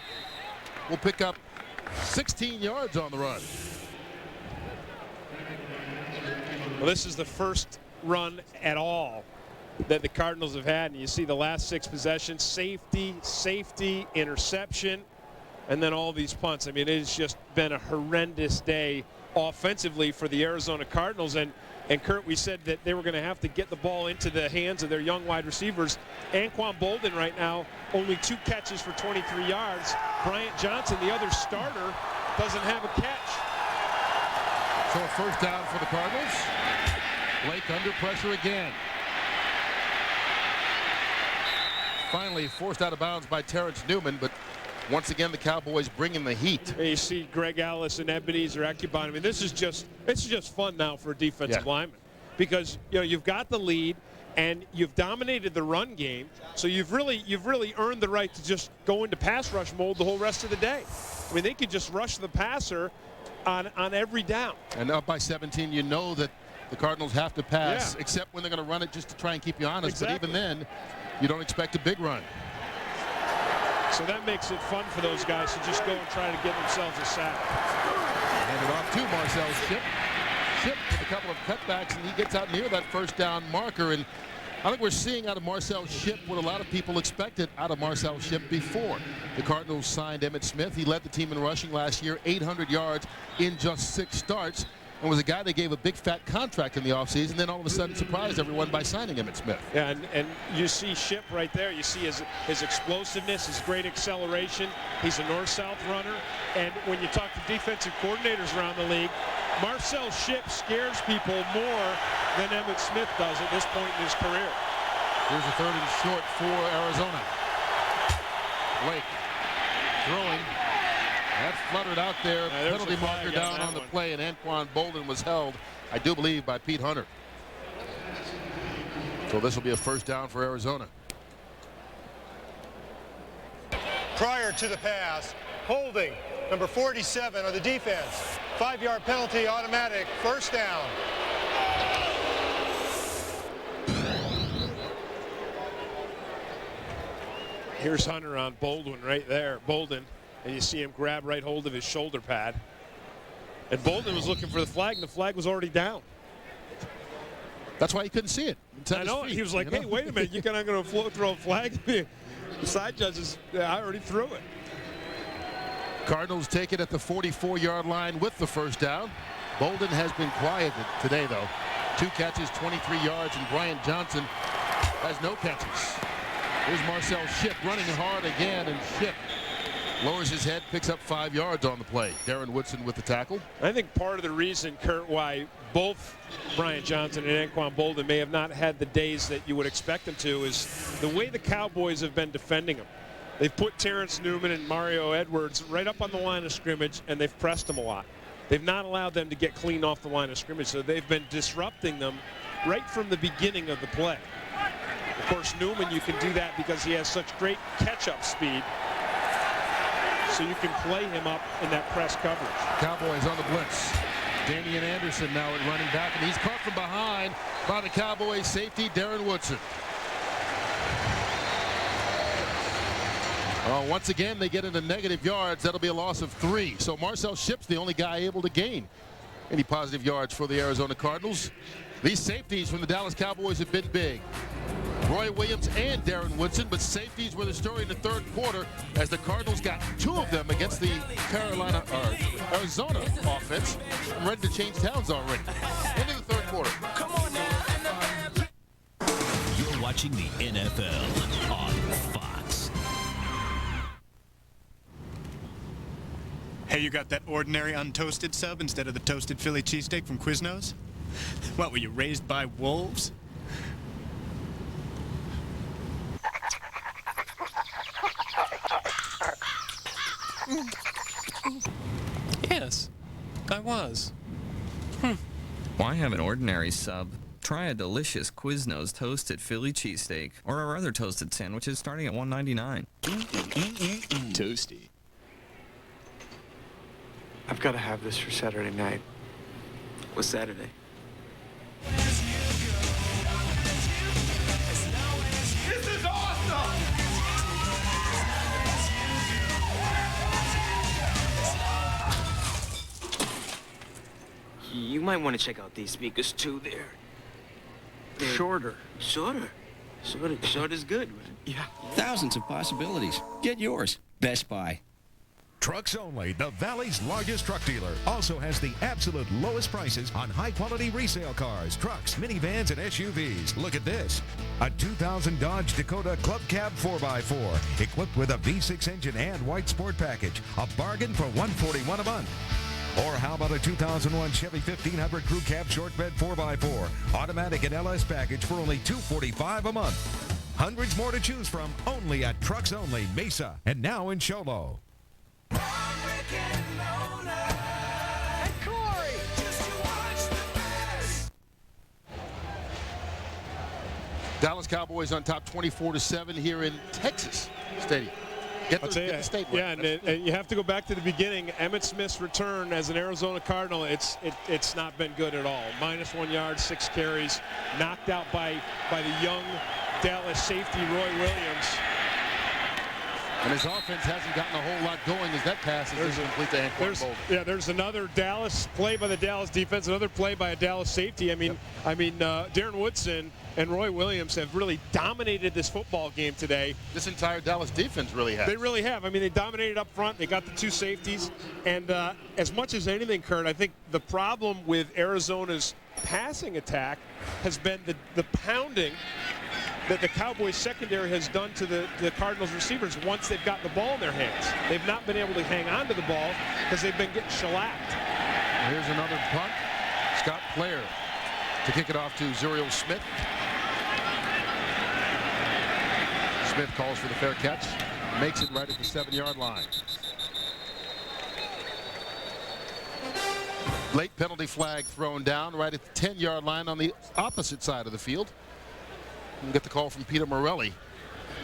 Speaker 9: will pick up 16 yards on the run.
Speaker 21: Well, this is the first run at all that the Cardinals have had, and you see the last 6 possessions, safety, interception, and then all these punts. I mean, it has just been a horrendous day offensively for the Arizona Cardinals. And Kurt, we said that they were going to have to get the ball into the hands of their young wide receivers. Anquan Bolden right now, only 2 catches for 23 yards. Bryant Johnson, the other starter, doesn't have a catch.
Speaker 9: So a first down for the Cardinals. Blake under pressure again. Finally forced out of bounds by Terrence Newman, but once again the Cowboys bringing the heat.
Speaker 21: And you see Greg Ellis and Ebenezer Ekubon. I mean, this is just fun now for a defensive lineman, because you've got the lead and you've dominated the run game, so you've really earned the right to just go into pass rush mode the whole rest of the day. I mean, they could just rush the passer on every down. And
Speaker 9: up by 17, you know that the Cardinals have to pass, except when they're going to run it just to try and keep you honest. Exactly. But even then, you don't expect a big run.
Speaker 21: So that makes it fun for those guys to just go and try to get themselves a sack.
Speaker 9: Hand it off to Marcel Shipp. Shipp with a couple of cutbacks, and he gets out near that first down marker. And I think we're seeing out of Marcel Shipp what a lot of people expected out of Marcel Shipp before. The Cardinals signed Emmitt Smith. He led the team in rushing last year, 800 yards in just 6 starts, and was a guy they gave a big fat contract in the offseason, then all of a sudden surprised everyone by signing Emmitt Smith.
Speaker 21: Yeah, and you see Shipp right there. You see his explosiveness, his great acceleration. He's a north-south runner. And when you talk to defensive coordinators around the league, Marcel Shipp scares people more than Emmitt Smith does at this point in his career.
Speaker 9: Here's a 3rd and short for Arizona. Blake throwing. That fluttered out there. Penalty marker down on the play, and Anquan Bolden was held, I do believe, by Pete Hunter. So this will be a first down for Arizona.
Speaker 28: Prior to the pass, holding number 47 on the defense. 5-yard penalty, automatic, first down.
Speaker 21: Here's Hunter on Bolden right there. Bolden. And you see him grab right hold of his shoulder pad. And Bolden was looking for the flag, and the flag was already down.
Speaker 9: That's why he couldn't see it.
Speaker 21: I know. He was like, hey, wait a minute. You're not going to throw a flag? The side judges, I already threw it.
Speaker 9: Cardinals take it at the 44-yard line with the first down. Bolden has been quiet today, though. 2 catches, 23 yards, and Brian Johnson has no catches. Here's Marcel Shipp running hard again, and Shipp lowers his head, picks up 5 yards on the play. Darren Woodson with the tackle.
Speaker 21: I think part of the reason, Kurt, why both Brian Johnson and Anquan Bolden may have not had the days that you would expect them to is the way the Cowboys have been defending them. They've put Terrence Newman and Mario Edwards right up on the line of scrimmage, and they've pressed them a lot. They've not allowed them to get clean off the line of scrimmage, so they've been disrupting them right from the beginning of the play. Of course, Newman, you can do that because he has such great catch-up speed. So you can play him up in that press coverage.
Speaker 9: Cowboys on the blitz. Damian Anderson now at running back, and he's caught from behind by the Cowboys safety, Darren Woodson. Once again, they get into negative yards. That'll be a loss of 3. So Marcel Shipp's the only guy able to gain any positive yards for the Arizona Cardinals. These safeties from the Dallas Cowboys have been big. Roy Williams and Darren Woodson, but safeties were the story in the 3rd quarter as the Cardinals got 2 of them against the Arizona offense. I'm ready to change towns already. Into the 3rd quarter.
Speaker 2: Come on now. You're watching the NFL on Fox.
Speaker 7: Hey, you got that ordinary untoasted sub instead of the toasted Philly cheesesteak from Quiznos? What, were you raised by wolves?
Speaker 12: Yes, I was.
Speaker 11: Why have an ordinary sub? Try a delicious Quiznos toasted Philly cheesesteak or our other toasted sandwiches starting at $1.99.
Speaker 7: Toasty.
Speaker 26: I've got to have this for Saturday night. What's Saturday?
Speaker 5: This is awesome!
Speaker 26: You might want to check out these speakers too. They're shorter. Shorter is good, man.
Speaker 30: Yeah. Thousands of possibilities. Get yours. Best Buy.
Speaker 16: Trucks Only, the Valley's largest truck dealer, also has the absolute lowest prices on high-quality resale cars, trucks, minivans, and SUVs. Look at this. A 2000 Dodge Dakota Club Cab 4x4, equipped with a V6 engine and white sport package. A bargain for $141 a month. Or how about a 2001 Chevy 1500 Crew Cab Short Bed 4x4, automatic and LS package for only $245 a month. Hundreds more to choose from, only at Trucks Only, Mesa, and now in Sholo.
Speaker 9: Dallas Cowboys on top 24-7 here in Texas Stadium. Get the state right.
Speaker 21: Yeah, and you have to go back to the beginning. Emmitt Smith's return as an Arizona Cardinal, it's not been good at all. -1 yard, 6 carries, knocked out by the young Dallas safety Roy Williams.
Speaker 9: And his offense hasn't gotten a whole lot going as that pass is complete to Anquan Boldin.
Speaker 21: Yeah, there's another Dallas play by the Dallas defense, another play by a Dallas safety. Darren Woodson and Roy Williams have really dominated this football game today.
Speaker 9: This entire Dallas defense really has.
Speaker 21: They really have. I mean, they dominated up front. They got the 2 safeties. And as much as anything, Kurt, I think the problem with Arizona's passing attack has been the pounding that the Cowboys secondary has done to the Cardinals receivers once they've got the ball in their hands. They've not been able to hang on to the ball because they've been getting shellacked.
Speaker 9: Here's another punt. Scott Player to kick it off to Zuriel Smith. Smith calls for the fair catch, makes it right at the 7-yard line. Late penalty flag thrown down right at the 10-yard line on the opposite side of the field. And get the call from Peter Morelli.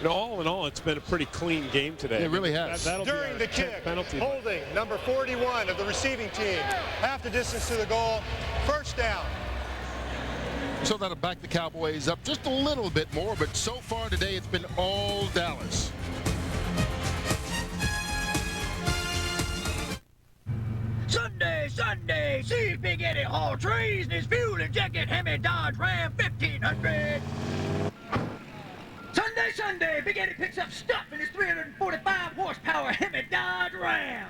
Speaker 21: All in all, it's been a pretty clean game today.
Speaker 9: It really has.
Speaker 28: During the kick,
Speaker 21: penalty.
Speaker 28: Holding number 41 of the receiving team. Half the distance to the goal. First down.
Speaker 9: So that'll back the Cowboys up just a little bit more, but so far today it's been all Dallas.
Speaker 5: Sunday, see Big Eddie haul trees in his fuel injected Hemi Dodge Ram 1500. Sunday, Big Eddie picks up stuff in his 345 horsepower Hemi Dodge Ram.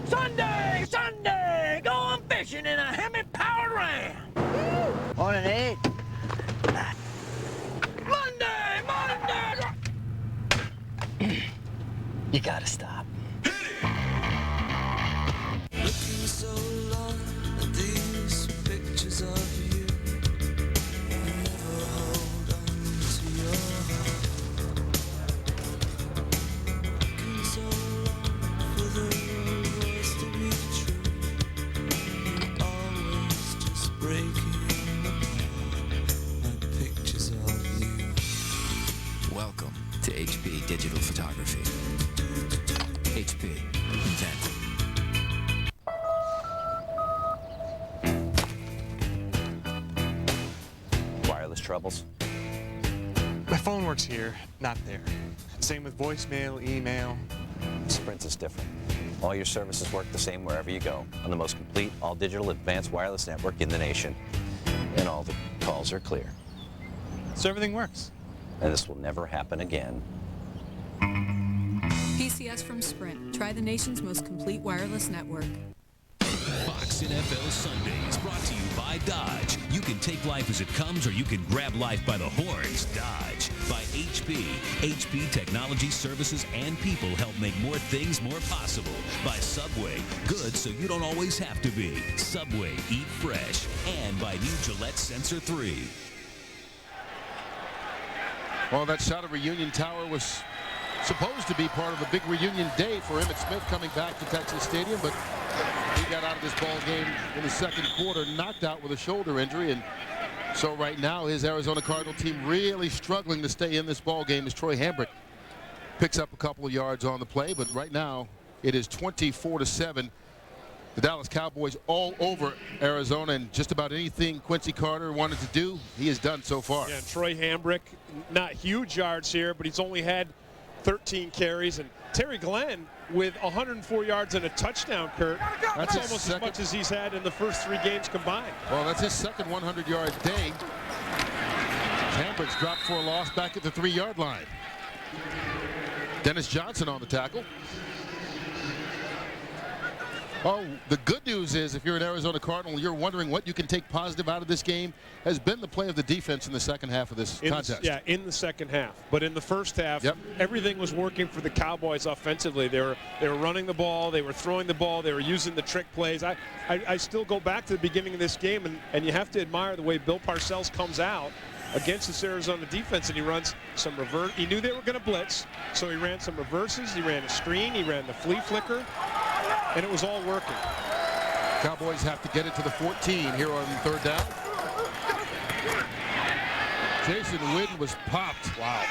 Speaker 5: Sunday, going fishing in a Hemi powered Ram.
Speaker 4: Morning, Ed.
Speaker 5: Monday.
Speaker 4: You gotta stop.
Speaker 5: Looking so long at these pictures of you. Never hold on to your heart. Looking so long for the words to be true. You're always just breaking apart like pictures of you.
Speaker 30: Welcome to HP Digital Photography. HP. Invent.
Speaker 6: Wireless troubles?
Speaker 17: My phone works here, not there. Same with voicemail, email.
Speaker 6: Sprint is different. All your services work the same wherever you go, on the most complete, all-digital, advanced wireless network in the nation. And all the calls are clear.
Speaker 17: So everything works.
Speaker 6: And this will never happen again.
Speaker 18: PCS from Sprint. Try the nation's most complete wireless network.
Speaker 2: Fox NFL Sundays, brought to you by Dodge. You can take life as it comes, or you can grab life by the horns. Dodge. By HP. HP Technology Services and People help make more things more possible. By Subway. Good so you don't always have to be. Subway. Eat fresh. And by new Gillette Sensor 3.
Speaker 9: Well, that shot of Reunion Tower was supposed to be part of the big reunion day for Emmitt Smith coming back to Texas Stadium, but he got out of this ball game in the second quarter, knocked out with a shoulder injury, and so right now his Arizona Cardinal team really struggling to stay in this ball game as Troy Hambrick picks up a couple of yards on the play, but right now it is 24-7. The Dallas Cowboys all over Arizona, and just about anything Quincy Carter wanted to do, he has done so far.
Speaker 21: Yeah, Troy Hambrick, not huge yards here, but he's only had 13 carries, and Terry Glenn with 104 yards and a touchdown, Kurt. That's almost as much as he's had in the first 3 games combined.
Speaker 9: Well, that's his second 100-yard day. Hambrick's dropped for a loss back at the 3-yard line. Dennis Johnson on the tackle. Oh, the good news is if you're an Arizona Cardinal, you're wondering what you can take positive out of this game has been the play of the defense in the second half of this contest.
Speaker 21: In the second half. But in the first half, everything was working for the Cowboys offensively. They were running the ball, they were throwing the ball, they were using the trick plays. I still go back to the beginning of this game, and you have to admire the way Bill Parcells comes out against this Arizona defense, and he runs some reverse. He knew they were going to blitz, so he ran some reverses, he ran a screen, he ran the flea flicker, and it was all working.
Speaker 9: Cowboys have to get it to the 14 here on 3rd down. Jason Witten was popped. Wow.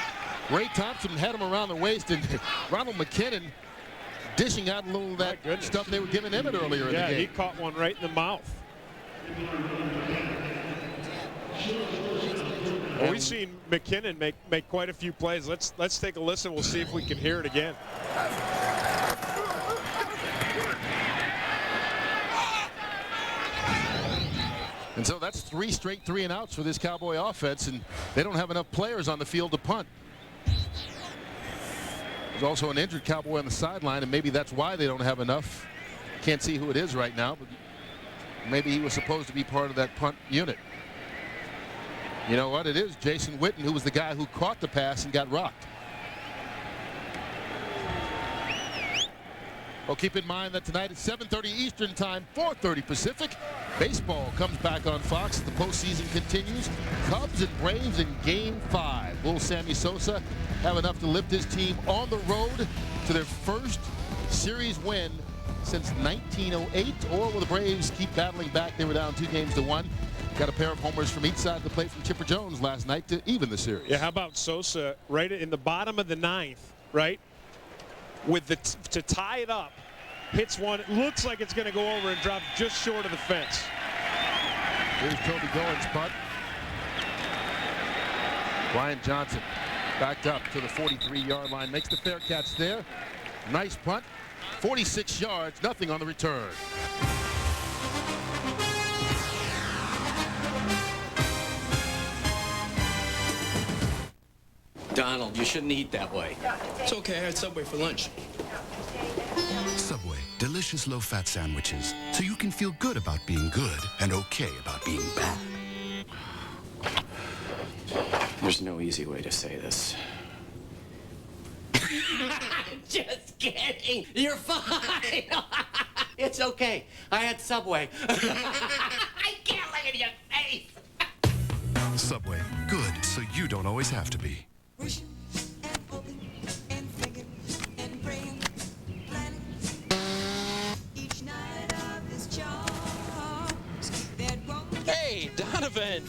Speaker 9: Ray Thompson had him around the waist, and Ronald McKinnon dishing out a little of that stuff they were giving Emmitt earlier in the game.
Speaker 21: Yeah, he caught one right in the mouth. Well, we've seen McKinnon make quite a few plays. Let's take a listen. We'll see if we can hear it again.
Speaker 9: And so that's 3 straight 3-and-outs for this Cowboy offense, and they don't have enough players on the field to punt. There's also an injured Cowboy on the sideline, and maybe that's why they don't have enough. Can't see who it is right now, but maybe he was supposed to be part of that punt unit. You know what? It is Jason Witten, who was the guy who caught the pass and got rocked. Well, keep in mind that tonight at 7:30 Eastern Time, 4:30 Pacific, baseball comes back on Fox. The postseason continues. Cubs and Braves in Game 5. Will Sammy Sosa have enough to lift his team on the road to their first series win since 1908? Or will the Braves keep battling back? They were down 2-1. Got a pair of homers from each side of the plate from Chipper Jones last night to even the series.
Speaker 21: Yeah, how about Sosa right in the bottom of the 9th, right? With to tie it up, hits one. It looks like it's going to go over and drop just short of the fence.
Speaker 9: Here's Toby Goins' punt. Brian Johnson backed up to the 43-yard line, makes the fair catch there. Nice punt, 46 yards, nothing on the return.
Speaker 1: Donald, you shouldn't eat that way.
Speaker 10: It's okay, I had Subway for lunch.
Speaker 13: Subway, delicious low-fat sandwiches, so you can feel good about being good and okay about being bad.
Speaker 1: There's no easy way to say this.
Speaker 10: Just kidding. You're fine. It's okay. I had Subway. I can't look at your face.
Speaker 13: Subway, good, so you don't always have to be.
Speaker 12: Hey, Donovan!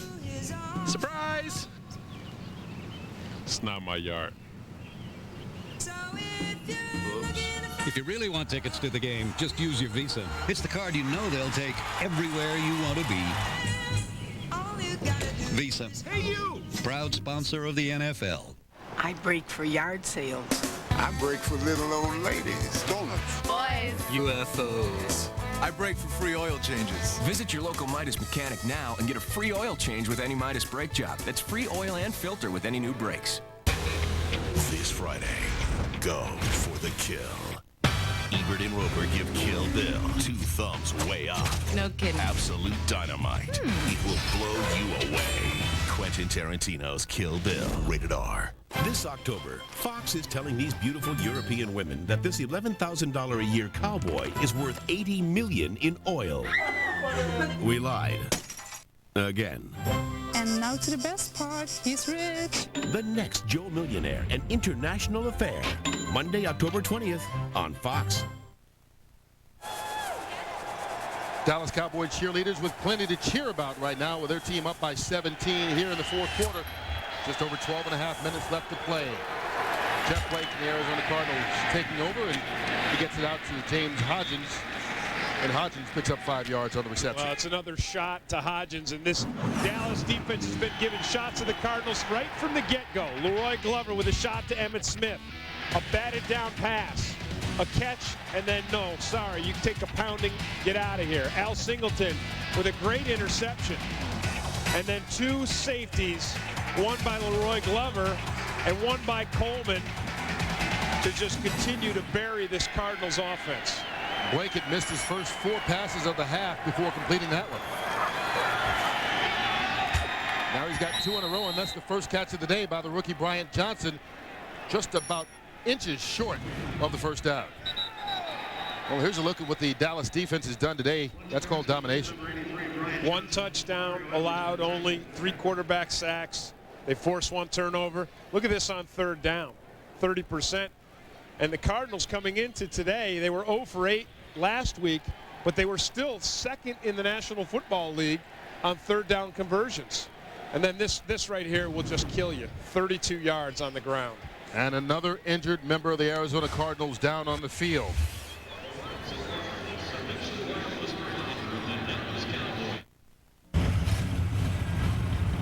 Speaker 12: Surprise!
Speaker 19: It's not my yard.
Speaker 20: If you really want tickets to the game, just use your Visa. It's the card you know they'll take everywhere you want to be. Visa.
Speaker 19: Hey, you!
Speaker 20: Proud sponsor of the NFL.
Speaker 22: I break for yard sales.
Speaker 19: I break for little old ladies. Donuts.
Speaker 22: Boys.
Speaker 20: UFOs.
Speaker 23: I break for free oil changes.
Speaker 24: Visit your local Midas mechanic now and get a free oil change with any Midas brake job. That's free oil and filter with any new brakes.
Speaker 2: This Friday, go for the kill. Ebert and Roper give Kill Bill 2 thumbs way up.
Speaker 22: No kidding.
Speaker 2: Absolute dynamite. It will blow you away. Quentin Tarantino's Kill Bill, rated R. This October, Fox is telling these beautiful European women that this $11,000 a year cowboy is worth $80 million in oil. We lied. Again.
Speaker 18: And now to the best part, he's rich.
Speaker 2: The next Joe Millionaire, an international affair. Monday, October 20th on Fox.
Speaker 9: Dallas Cowboys cheerleaders with plenty to cheer about right now with their team up by 17 here in the fourth quarter. Just over 12 and a half minutes left to play. Jeff Blake from the Arizona Cardinals taking over, and he gets it out to James Hodgins. And Hodgins picks up 5 yards on the reception.
Speaker 21: Well, it's another shot to Hodgins, and this Dallas defense has been giving shots to the Cardinals right from the get-go. Leroy Glover with a shot to Emmitt Smith. A batted down pass. A catch, and then no, sorry, you take a pounding, get out of here. Al Singleton with a great interception. And then 2 safeties, one by Leroy Glover and one by Coleman, to just continue to bury this Cardinals offense.
Speaker 9: Blake had missed his first 4 passes of the half before completing that one. Now he's got 2 in a row, and that's the first catch of the day by the rookie Brian Johnson, just about inches short of the first down. Well, here's a look at what the Dallas defense has done today. That's called domination.
Speaker 21: 1 touchdown allowed, only 3 quarterback sacks. They forced 1 turnover. Look at this on 3rd down, 30%. And the Cardinals coming into today, they were 0 for 8 last week, but they were still 2nd in the National Football League on 3rd down conversions. And then this right here will just kill you. 32 yards on the ground.
Speaker 9: And another injured member of the Arizona Cardinals down on the field.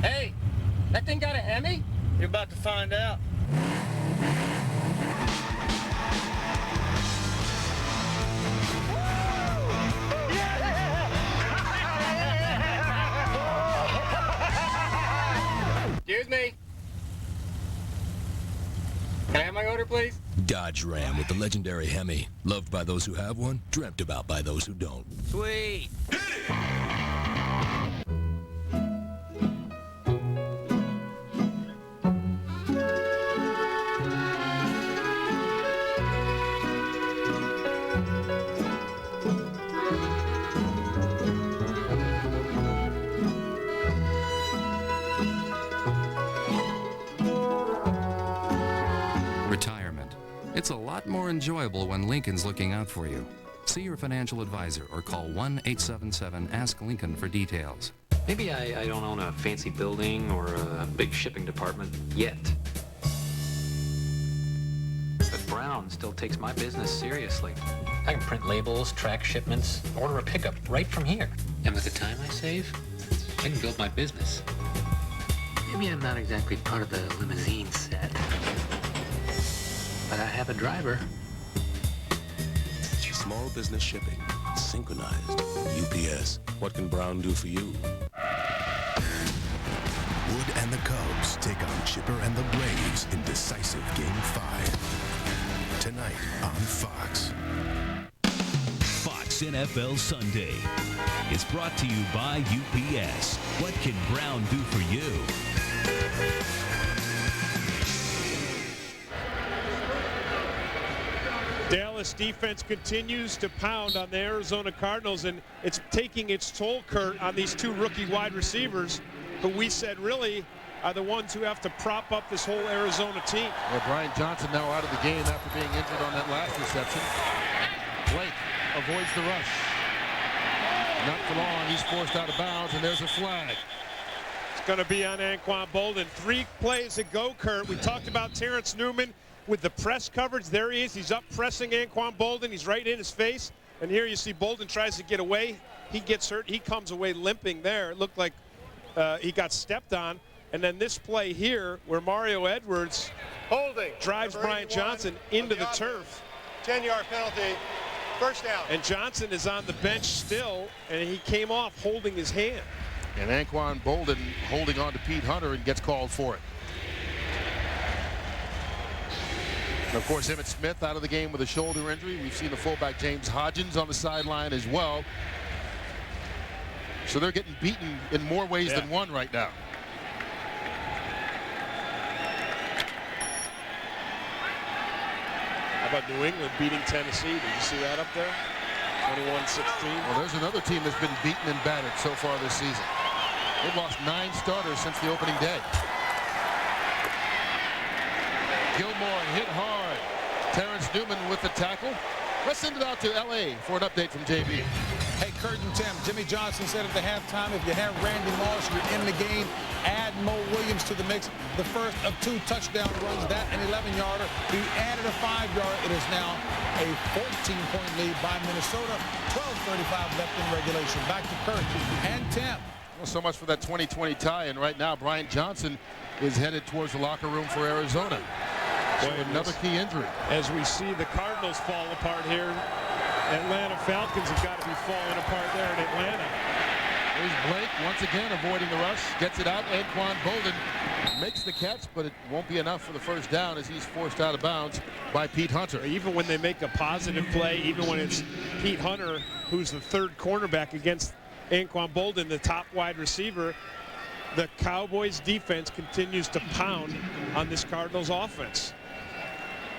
Speaker 10: Hey, that thing got a
Speaker 4: You're about to find out.
Speaker 10: Excuse me. Can I have my order, please?
Speaker 2: Dodge Ram with the legendary Hemi. Loved by those who have one, dreamt about by those who don't.
Speaker 10: Sweet.
Speaker 3: Retirement. It's a lot more enjoyable when Lincoln's looking out for you. See your financial advisor or call 1-877-ASK-LINCOLN for details.
Speaker 7: Maybe I don't own a fancy building or a big shipping department yet. But Brown still takes my business seriously. I can print labels, track shipments, order a pickup right from here. And with the time I save, I can build my business. Maybe I'm not exactly part of the limousine set, but I have a driver.
Speaker 2: Small business shipping, synchronized. UPS. What can Brown do for you?
Speaker 13: Wood and the Cubs take on Chipper and the Braves in decisive Game 5. Tonight on Fox.
Speaker 8: Fox NFL Sunday is brought to you by UPS. What can Brown do for you?
Speaker 21: Dallas defense continues to pound on the Arizona Cardinals, and it's taking its toll, Kurt, on these two rookie wide receivers who we said really are the ones who have to prop up this whole Arizona team.
Speaker 9: Well, Brian Johnson now out of the game after being injured on that last reception. Blake avoids the rush. Not for long. He's forced out of bounds, and there's a flag.
Speaker 21: It's going to be on Anquan Bolden. 3 plays ago, Kurt. We talked about Terrence Newman with the press coverage. There he is. He's up pressing Anquan Bolden. He's right in his face. And here you see Bolden tries to get away. He gets hurt. He comes away limping there. It looked like he got stepped on. And then this play here where Mario Edwards drives Brian Johnson into the turf.
Speaker 28: 10-yard penalty. First down.
Speaker 21: And Johnson is on the bench still, and he came off holding his hand.
Speaker 9: And Anquan Bolden holding on to Pete Hunter and gets called for it. And of course, Emmitt Smith out of the game with a shoulder injury. We've seen the fullback James Hodgins on the sideline as well. So they're getting beaten in more ways than one right now.
Speaker 21: How about New England beating Tennessee? Did you see that up there? 21-16.
Speaker 9: Well, there's another team that's been beaten and battered so far this season. They've lost 9 starters since the opening day. Gilmore hit hard. Terrence Newman with the tackle. Let's send it out to L.A. for an update from JB.
Speaker 11: Hey, Kurt and Tim, Jimmy Johnson said at the halftime, if you have Randy Moss, you're in the game. Add Mo Williams to the mix. The first of 2 touchdown runs, that an 11-yarder. He added a 5-yarder. It is now a 14-point lead by Minnesota. 12:35 left in regulation. Back to Kurt and Tim.
Speaker 9: Well, so much for that 2020 tie. And right now, Brian Johnson is headed towards the locker room for Arizona. So another key injury.
Speaker 21: As we see the Cardinals fall apart here, Atlanta Falcons have got to be falling apart there in Atlanta.
Speaker 9: There's Blake once again avoiding the rush. Gets it out. Anquan Bolden makes the catch, but it won't be enough for the first down as he's forced out of bounds by Pete Hunter.
Speaker 21: Even when they make a positive play, even when it's Pete Hunter, who's the 3rd cornerback against Anquan Bolden, the top wide receiver, the Cowboys defense continues to pound on this Cardinals offense.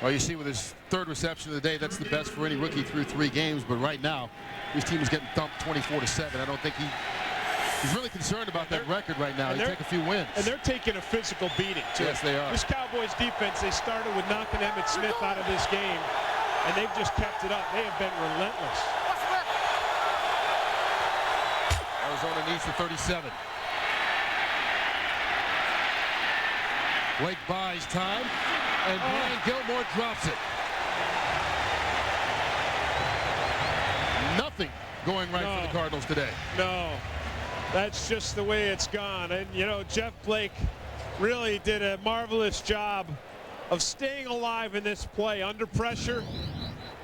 Speaker 9: Well, you see with his 3rd reception of the day, that's the best for any rookie through 3 games. But right now, his team is getting thumped 24-7. I don't think he's really concerned about that record right now. He take a few wins.
Speaker 21: And they're taking a physical beating, too.
Speaker 9: Yes, they are.
Speaker 21: This Cowboys defense, they started with knocking Emmitt Smith out of this game, and they've just kept it up. They have been relentless.
Speaker 9: Arizona needs the 37. Blake buys time, and Brian Gilmore drops it. Nothing going right for the Cardinals today.
Speaker 21: No, that's just the way it's gone. And, you know, Jeff Blake really did a marvelous job of staying alive in this play under pressure.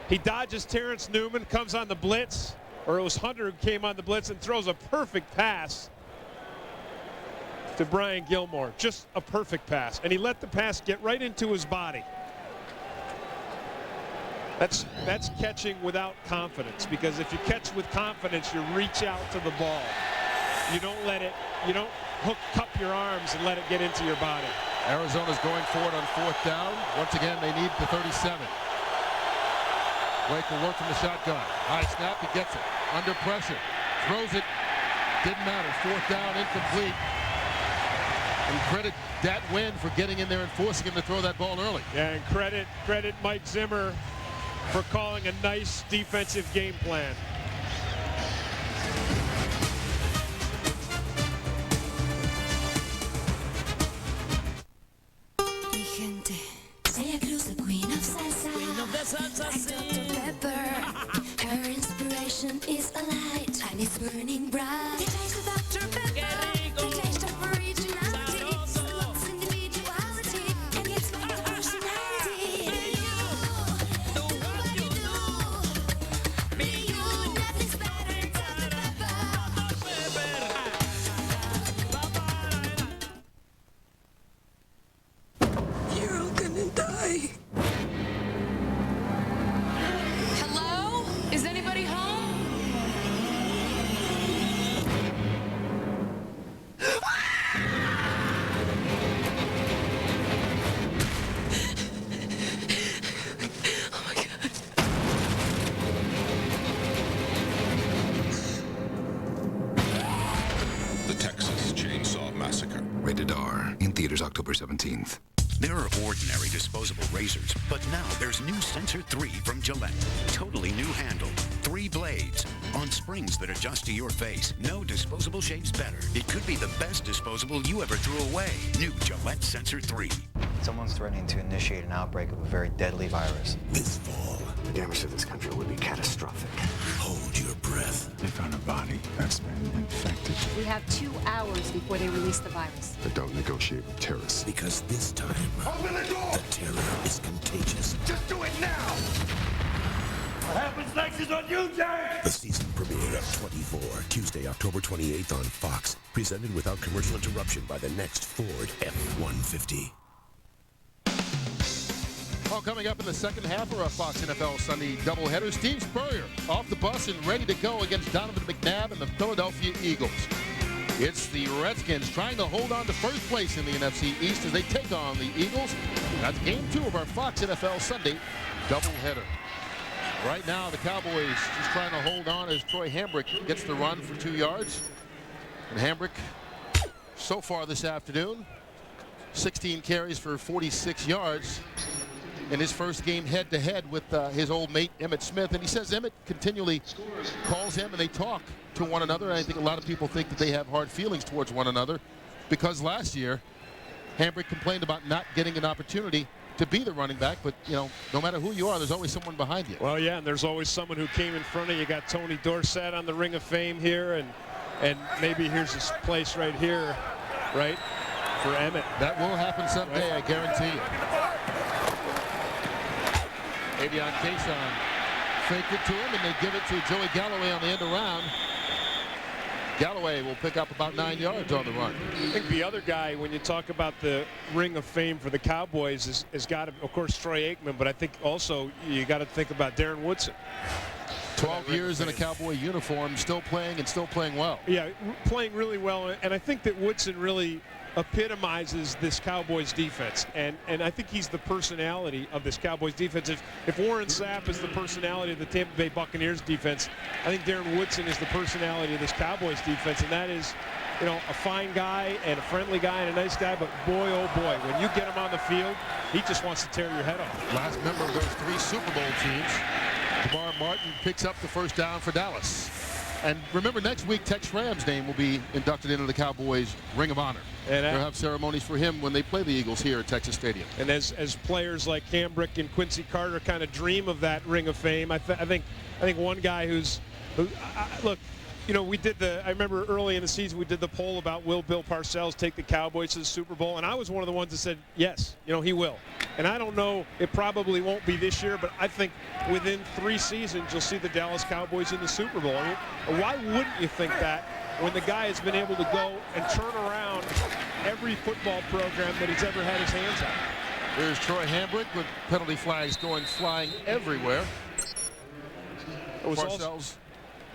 Speaker 21: He dodges Terrence Newman, comes on the blitz, or it was Hunter who came on the blitz and throws a perfect pass to Bryan Gilmore. Just a perfect pass. And he let the pass get right into his body. That's catching without confidence, because if you catch with confidence, you reach out to the ball. You don't let it, you don't cup your arms and let it get into your body.
Speaker 9: Arizona's going forward on 4th down. Once again, they need the 37. Blake will work from the shotgun. High snap, he gets it. Under pressure, throws it. Didn't matter. 4th down, incomplete. And credit that win for getting in there and forcing him to throw that ball early.
Speaker 21: Yeah, and credit Mike Zimmer for calling a nice defensive game plan.
Speaker 5: Her inspiration is a light and it's burning bright. The taste of Dr. Pepper, the taste of originality, loves individuality and gets my personality. Be you, do what you do. Be you, nothing's better. Dr. Pepper. You're all gonna die.
Speaker 18: Is anybody home?
Speaker 5: Oh my God.
Speaker 13: The Texas Chainsaw Massacre. Rated R. In theaters October 17th.
Speaker 14: There are ordinary disposable razors, but now there's new Sensor 3 from Gillette. Totally new handle, 3 blades, on springs that adjust to your face. No disposable shaves better. It could be the best disposable you ever threw away. New Gillette Sensor 3.
Speaker 6: Someone's threatening to initiate an outbreak of a very deadly virus.
Speaker 15: This fall, the damage to this country would be catastrophic.
Speaker 19: Hold your breath.
Speaker 15: They found a body that's been infected.
Speaker 18: We have 2 hours before they release the virus.
Speaker 15: But don't negotiate with terrorists.
Speaker 19: Because this time, open the door! The terror is contagious. Just do it now! What happens next is on you, Jack! The season premiere of 24, Tuesday, October 28th on Fox. Presented without commercial interruption by the next Ford F-150.
Speaker 9: Well, coming up in the second half of our Fox NFL Sunday doubleheader, Steve Spurrier off the bus and ready to go against Donovan McNabb and the Philadelphia Eagles. It's the Redskins trying to hold on to first place in the NFC East as they take on the Eagles. That's game 2 of our Fox NFL Sunday doubleheader. Right now, the Cowboys just trying to hold on as Troy Hambrick gets the run for 2 yards. And Hambrick, so far this afternoon, 16 carries for 46 yards. In his first game head-to-head with his old mate Emmitt Smith. And he says Emmitt continually calls him and they talk to one another. And I think a lot of people think that they have hard feelings towards one another because last year Hambrick complained about not getting an opportunity to be the running back. But, you know, no matter who you are, there's always someone behind you.
Speaker 21: Well, yeah, and there's always someone who came in front of you. You got Tony Dorsett on the Ring of Fame here, and maybe here's his place right here, right, for Emmitt.
Speaker 9: That will happen someday, right? I guarantee you. Avion Kason fake it to him, and they give it to Joey Galloway on the end around. Galloway will pick up about 9 yards on the run.
Speaker 21: I think the other guy, when you talk about the Ring of Fame for the Cowboys, has got to, of course, Troy Aikman, but I think also you got to think about Darren Woodson.
Speaker 9: 12 years in a Cowboy uniform, still playing and still playing well.
Speaker 21: Yeah, playing really well, and I think that Woodson really epitomizes this Cowboys defense, and I think he's the personality of this Cowboys defense. If Warren Sapp is the personality of the Tampa Bay Buccaneers defense, I think Darren Woodson is the personality of this Cowboys defense, and that is, you know, a fine guy and a friendly guy and a nice guy, but boy, oh boy, when you get him on the field, he just wants to tear your head off.
Speaker 9: Last member of those 3 Super Bowl teams. Lamar Martin picks up the first down for Dallas. And remember, next week, Tex Schramm's name will be inducted into the Cowboys Ring of Honor. And they'll have ceremonies for him when they play the Eagles here at Texas Stadium.
Speaker 21: And as players like Hambrick and Quincy Carter kind of dream of that Ring of Fame, I think one guy look, You know, I remember early in the season we did the poll about will Bill Parcells take the Cowboys to the Super Bowl, and I was one of the ones that said yes, he will. And I don't know, it probably won't be this year, but I think within 3 seasons you'll see the Dallas Cowboys in the Super Bowl. I mean, why wouldn't you think that when the guy has been able to go and turn around every football program that he's ever had his hands on?
Speaker 9: Here's Troy Hambrick with penalty flags going flying everywhere. Parcells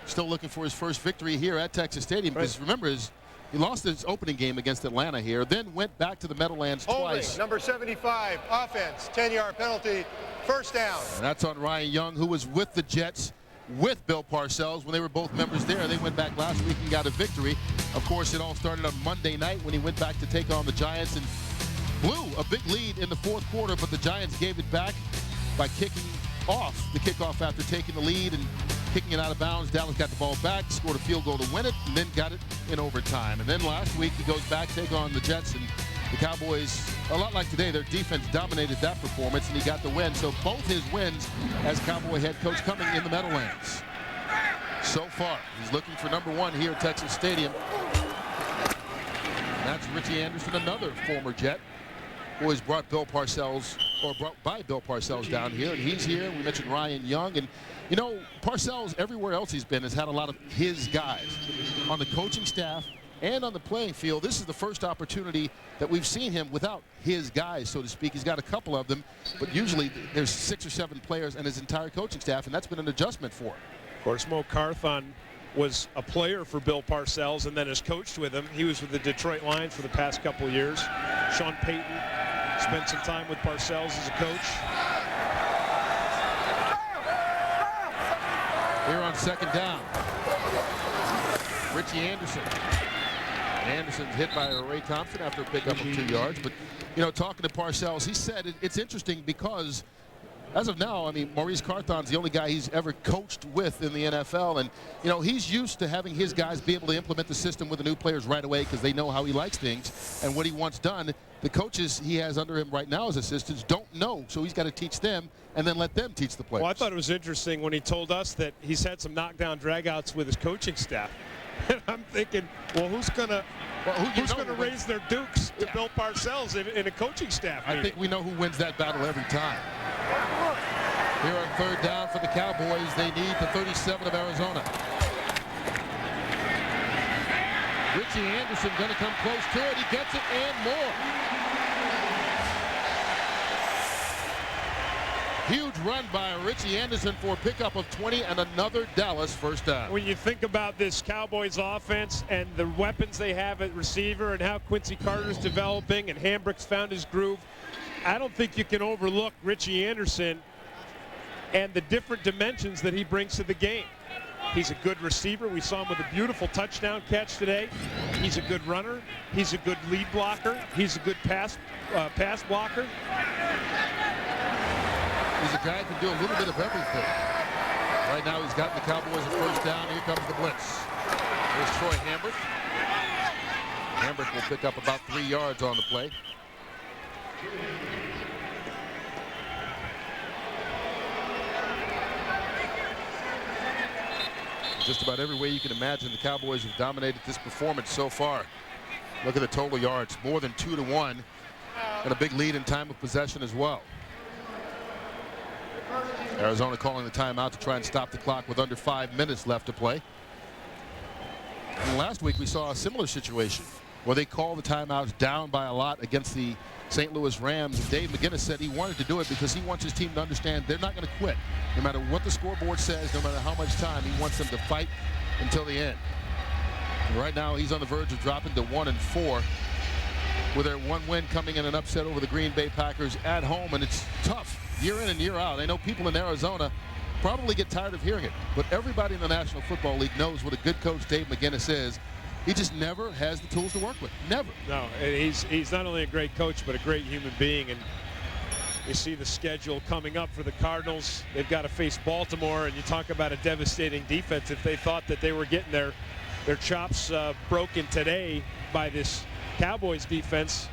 Speaker 9: still looking for his first victory here at Texas Stadium. Because remember, he lost his opening game against Atlanta here, then went back to the Meadowlands twice.
Speaker 28: Number 75, offense, 10-yard penalty, first down.
Speaker 9: And that's on Ryan Young, who was with the Jets with Bill Parcells when they were both members there. They went back last week and got a victory. Of course, it all started on Monday night when he went back to take on the Giants and blew a big lead in the fourth quarter, but the Giants gave it back by kicking off the kickoff after taking the lead and kicking it out of bounds. Dallas got the ball back, scored a field goal to win it, and then got it in overtime. And then last week he goes back, take on the Jets, and the Cowboys, a lot like today, their defense dominated that performance, and he got the win. So both his wins as Cowboy head coach coming in the Meadowlands. So far, he's looking for number 1 here at Texas Stadium. And that's Richie Anderson, another former Jet, who has brought Bill Parcells, or brought by Bill Parcells down here, and he's here. We mentioned Ryan Young, and Parcells, everywhere else he's been, has had a lot of his guys on the coaching staff and on the playing field. This is the first opportunity that we've seen him without his guys, so to speak. He's got a couple of them, but usually there's 6 or 7 players and his entire coaching staff, and that's been an adjustment for him.
Speaker 21: Of course, Mo Carthon was a player for Bill Parcells and then has coached with him. He was with the Detroit Lions for the past couple of years. Sean Payton spent some time with Parcells as a coach.
Speaker 9: Here on second down, Richie Anderson. Anderson's hit by Ray Thompson after a pickup of 2 yards. But, talking to Parcells, he said it's interesting because as of now, I mean, Maurice Carthon's the only guy he's ever coached with in the NFL. And, he's used to having his guys be able to implement the system with the new players right away because they know how he likes things and what he wants done. The coaches he has under him right now as assistants don't know, so he's got to teach them and then let them teach the players.
Speaker 21: Well, I thought it was interesting when he told us that he's had some knockdown dragouts with his coaching staff. And I'm thinking, well, who's going to raise their dukes to Bill Parcells in a coaching staff meeting?
Speaker 9: I think we know who wins that battle every time. Here on third down for the Cowboys, they need the 37 of Arizona. Richie Anderson going to come close to it. He gets it and more. Huge run by Richie Anderson for a pickup of 20 and another Dallas first down.
Speaker 21: When you think about this Cowboys offense and the weapons they have at receiver and how Quincy Carter's developing and Hambrick's found his groove, I don't think you can overlook Richie Anderson and the different dimensions that he brings to the game. He's a good receiver. We saw him with a beautiful touchdown catch today. He's a good runner. He's a good lead blocker. He's a good pass blocker.
Speaker 9: He's a guy who can do a little bit of everything. Right now he's got the Cowboys a first down. Here comes the blitz. Here's Troy Hambrick. Hambrick will pick up about 3 yards on the play. Just about every way you can imagine, the Cowboys have dominated this performance so far. Look at the total yards, more than 2-1, and a big lead in time of possession as well. Arizona calling the timeout to try and stop the clock with under 5 minutes left to play. And last week we saw a similar situation where they called the timeouts down by a lot against the St. Louis Rams. Dave McGinnis said he wanted to do it because he wants his team to understand they're not going to quit. No matter what the scoreboard says, no matter how much time, he wants them to fight until the end. And right now he's on the verge of dropping to 1-4 with their 1 win coming in an upset over the Green Bay Packers at home. And it's tough year in and year out. I know people in Arizona probably get tired of hearing it, but everybody in the National Football League knows what a good coach Dave McGinnis is. He just never has the tools to work with. Never.
Speaker 21: No, he's not only a great coach, but a great human being. And you see the schedule coming up for the Cardinals. They've got to face Baltimore, and you talk about a devastating defense. If they thought that they were getting their chops broken today by this Cowboys defense,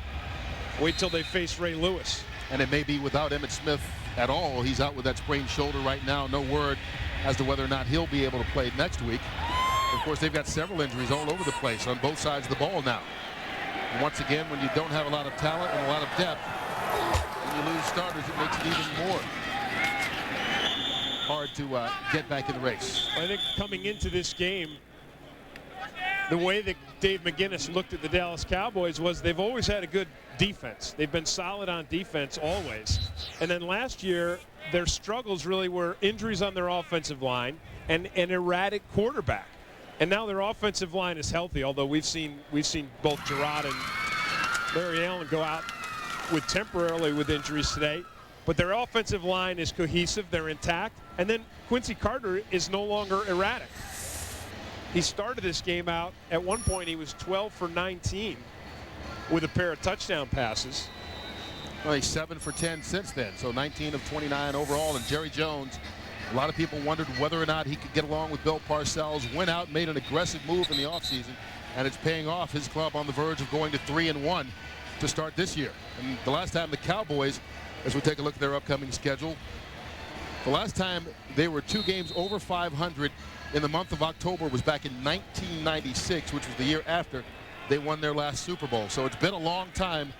Speaker 21: wait till they face Ray Lewis.
Speaker 9: And it may be without Emmitt Smith at all. He's out with that sprained shoulder right now. No word as to whether or not he'll be able to play next week. Of course, they've got several injuries all over the place on both sides of the ball now. And once again, when you don't have a lot of talent and a lot of depth, when you lose starters, it makes it even more hard to get back in the race.
Speaker 21: I think coming into this game, the way that Dave McGinnis looked at the Dallas Cowboys was they've always had a good defense. They've been solid on defense always. And then last year, their struggles really were injuries on their offensive line and an erratic quarterback. And now their offensive line is healthy, although we've seen both Gerard and Larry Allen go out temporarily with injuries today. But their offensive line is cohesive, they're intact. And then Quincy Carter is no longer erratic. He started this game out, at one point he was 12 for 19 with a pair of touchdown passes.
Speaker 9: Well, he's 7 for 10 since then, so 19 of 29 overall. And Jerry Jones, a lot of people wondered whether or not he could get along with Bill Parcells. Went out, made an aggressive move in the offseason, and it's paying off. His club on the verge of going to 3-1 to start this year. And the last time the Cowboys, as we take a look at their upcoming schedule, the last time they were 2 games over 500 in the month of October was back in 1996, which was the year after they won their last Super Bowl. So it's been a long time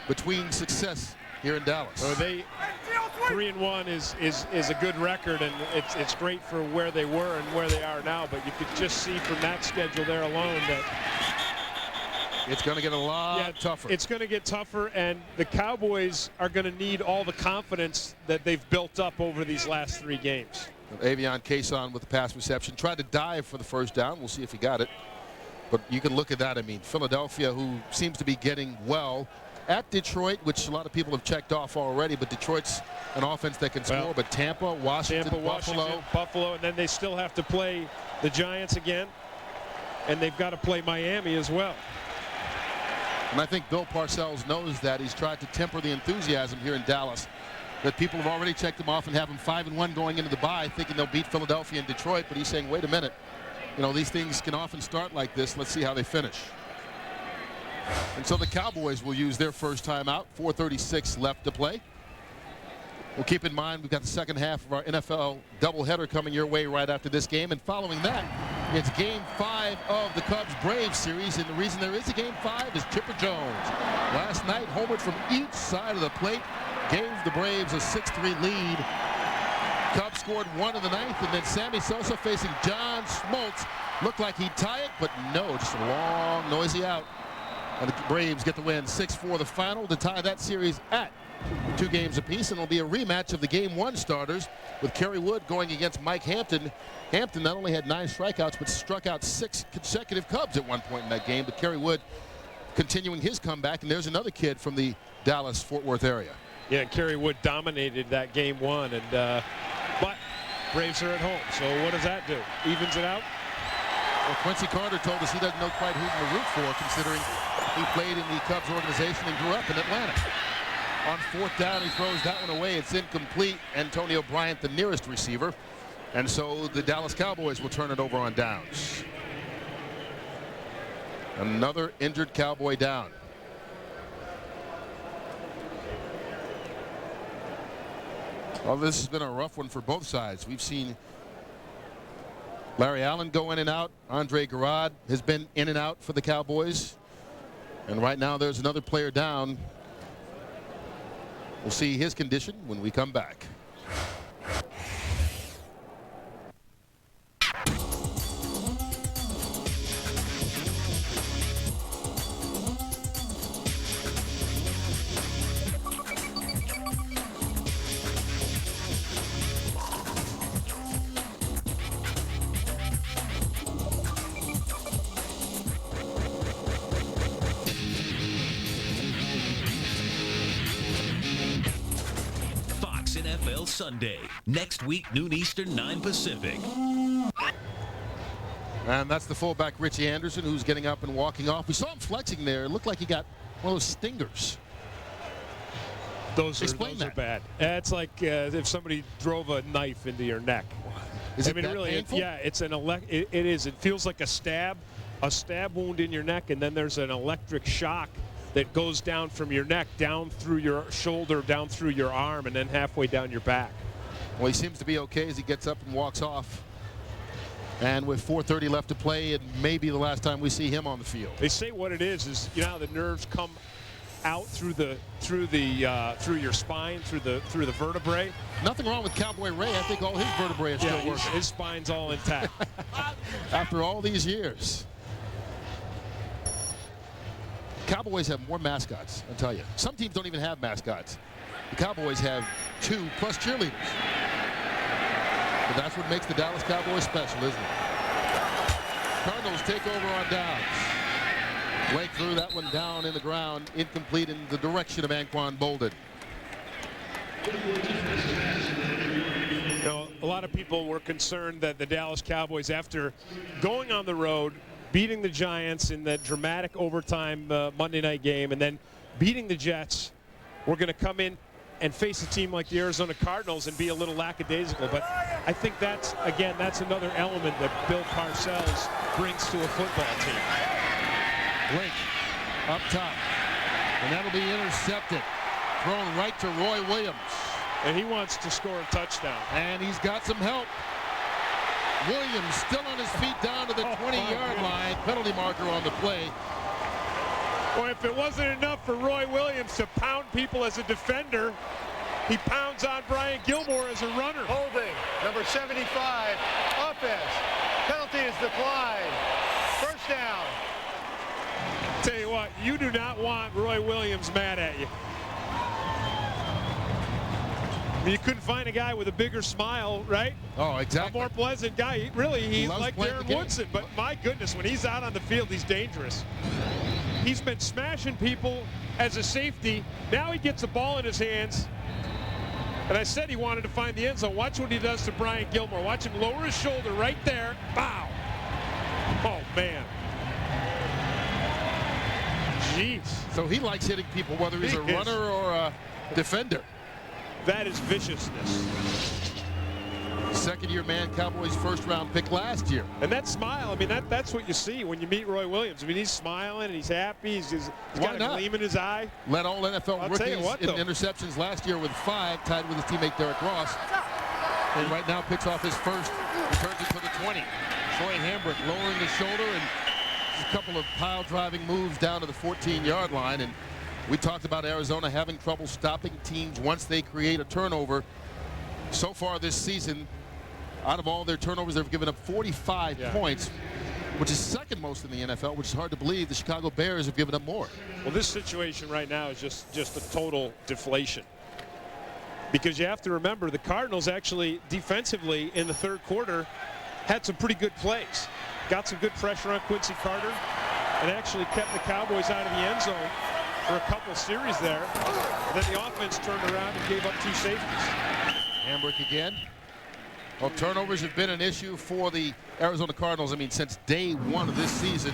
Speaker 9: between success here in Dallas.
Speaker 21: So 3-1 is a good record, and it's great for where they were and where they are now. But you could just see from that schedule there alone that
Speaker 9: it's going to get a lot tougher.
Speaker 21: It's going to get tougher, and the Cowboys are going to need all the confidence that they've built up over these last 3 games.
Speaker 9: Avion Cason with the pass reception. Tried to dive for the first down. We'll see if he got it. But you can look at that. I mean, Philadelphia, who seems to be getting well, at Detroit, which a lot of people have checked off already, but Detroit's an offense that can score. But Tampa, Washington,
Speaker 21: Buffalo, and then they still have to play the Giants again, and they've got to play Miami as well.
Speaker 9: And I think Bill Parcells knows that. He's tried to temper the enthusiasm here in Dallas. That people have already checked him off and have him 5-1 going into the bye, thinking they'll beat Philadelphia and Detroit. But he's saying, wait a minute. You know, these things can often start like this. Let's see how they finish. And so the Cowboys will use their first timeout. 4:36 left to play. Well, keep in mind, we've got the second half of our NFL doubleheader coming your way right after this game. And following that, it's Game 5 of the Cubs-Braves series. And the reason there is a Game 5 is Chipper Jones. Last night, homered from each side of the plate, gave the Braves a 6-3 lead. Cubs scored 1 in the 9th, and then Sammy Sosa facing John Smoltz. Looked like he'd tie it, but no, just a long, noisy out. And the Braves get the win 6-4 the final to tie that series at 2 games apiece. And it'll be a rematch of the Game 1 starters with Kerry Wood going against Mike Hampton. Hampton not only had 9 strikeouts, but struck out 6 consecutive Cubs at one point in that game. But Kerry Wood continuing his comeback, and there's another kid from the Dallas-Fort Worth area.
Speaker 21: Yeah, Kerry Wood dominated that Game 1, and but Braves are at home. So what does that do? Evens it out?
Speaker 9: Well, Quincy Carter told us he doesn't know quite who to root for, considering he played in the Cubs organization and grew up in Atlanta. On 4th down, he throws that one away. It's incomplete. Antonio Bryant, the nearest receiver. And so the Dallas Cowboys will turn it over on downs. Another injured Cowboy down. Well, this has been a rough one for both sides. We've seen Larry Allen go in and out. Andre Garrod has been in and out for the Cowboys. And right now there's another player down. We'll see his condition when we come back.
Speaker 8: Sunday. Next week, noon Eastern, 9 Pacific.
Speaker 9: And that's the fullback, Richie Anderson, who's getting up and walking off. We saw him flexing there. It looked like he got one of those stingers.
Speaker 21: Those are bad. It's like if somebody drove a knife into your neck.
Speaker 9: Is it that painful?
Speaker 21: Yeah, it's an it is. It feels like a stab wound in your neck, and then there's an electric shock that goes down from your neck, down through your shoulder, down through your arm, and then halfway down your back.
Speaker 9: Well, he seems to be okay as he gets up and walks off. And with 4:30 left to play, it may be the last time we see him on the field.
Speaker 21: They say what it is you know how the nerves come out through your spine, through the vertebrae.
Speaker 9: Nothing wrong with Cowboy Ray. I think all his vertebrae are still working.
Speaker 21: His spine's all intact.
Speaker 9: After all these years. Cowboys have more mascots, I'll tell you. Some teams don't even have mascots. The Cowboys have 2 plus cheerleaders. But that's what makes the Dallas Cowboys special, isn't it? Cardinals take over on downs. Blake threw that one down in the ground, incomplete in the direction of Anquan Bolden.
Speaker 21: You know, a lot of people were concerned that the Dallas Cowboys, after going on the road, beating the Giants in that dramatic overtime Monday night game, and then beating the Jets, were going to come in and face a team like the Arizona Cardinals and be a little lackadaisical. But I think that's another element that Bill Parcells brings to a football team.
Speaker 9: Blake up top, and that'll be intercepted. Thrown right to Roy Williams.
Speaker 21: And he wants to score a touchdown.
Speaker 9: And he's got some help. Williams still on his feet down to the 20-yard line. Penalty marker on the play.
Speaker 21: Boy, if it wasn't enough for Roy Williams to pound people as a defender, he pounds on Bryan Gilmore as a runner.
Speaker 1: Holding, number 75, offense. Penalty is declined. First down.
Speaker 21: Tell you what, you do not want Roy Williams mad at you. I mean, you couldn't find a guy with a bigger smile, right?
Speaker 9: Oh, exactly.
Speaker 21: A more pleasant guy. He's like Darren Woodson, but my goodness, when he's out on the field, he's dangerous. He's been smashing people as a safety. Now he gets the ball in his hands. And I said he wanted to find the end zone. Watch what he does to Bryan Gilmore. Watch him lower his shoulder right there. Bow. Oh, man. Jeez.
Speaker 9: So he likes hitting people, whether he's a runner or a defender.
Speaker 21: That is viciousness.
Speaker 9: Second-year man, Cowboys first-round pick last year.
Speaker 21: And that smile, I mean, that's what you see when you meet Roy Williams. I mean, he's smiling and he's happy. He's got a gleam in his eye.
Speaker 9: Led all NFL rookies in interceptions last year with 5, tied with his teammate Derrick Ross. And right now picks off his first, returns it to the 20. Troy Hambrick lowering the shoulder and a couple of pile-driving moves down to the 14-yard line. And we talked about Arizona having trouble stopping teams once they create a turnover. So far this season, out of all their turnovers, they've given up 45 points, which is second most in the NFL, which is hard to believe. The Chicago Bears have given up more.
Speaker 21: Well, this situation right now is just a total deflation. Because you have to remember, the Cardinals actually defensively in the third quarter had some pretty good plays. Got some good pressure on Quincy Carter and actually kept the Cowboys out of the end zone for a couple series there. And then the offense turned around and gave up 2 safeties.
Speaker 9: Hambrick again. Well, turnovers have been an issue for the Arizona Cardinals. I mean, since day 1 of this season,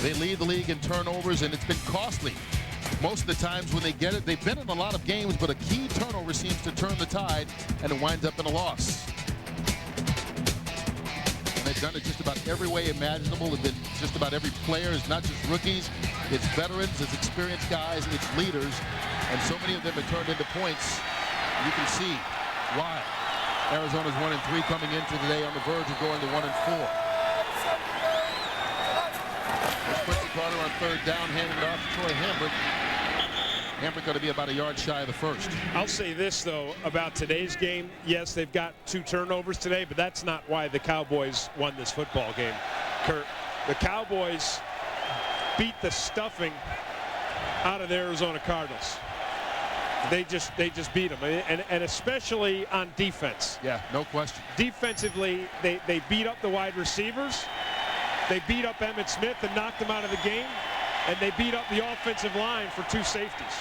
Speaker 9: they lead the league in turnovers, and it's been costly. Most of the times when they get it, they've been in a lot of games, but a key turnover seems to turn the tide, and it winds up in a loss. And they've done it just about every way imaginable. It's been just about every player. It's not just rookies. It's veterans. It's experienced guys. It's leaders. And so many of them have turned into points. You can see why. Arizona's 1-3 coming into today on the verge of going to 1-4. Quincy Carter on third down, handing it off to Troy Hambrick. Hambrick going to be about a yard shy of the first.
Speaker 21: I'll say this, though, about today's game. Yes, they've got 2 turnovers today, but that's not why the Cowboys won this football game, Kurt. The Cowboys beat the stuffing out of the Arizona Cardinals. They just beat them, and especially on defense.
Speaker 9: Yeah, no question.
Speaker 21: Defensively, they beat up the wide receivers. They beat up Emmitt Smith and knocked him out of the game, and they beat up the offensive line for 2 safeties.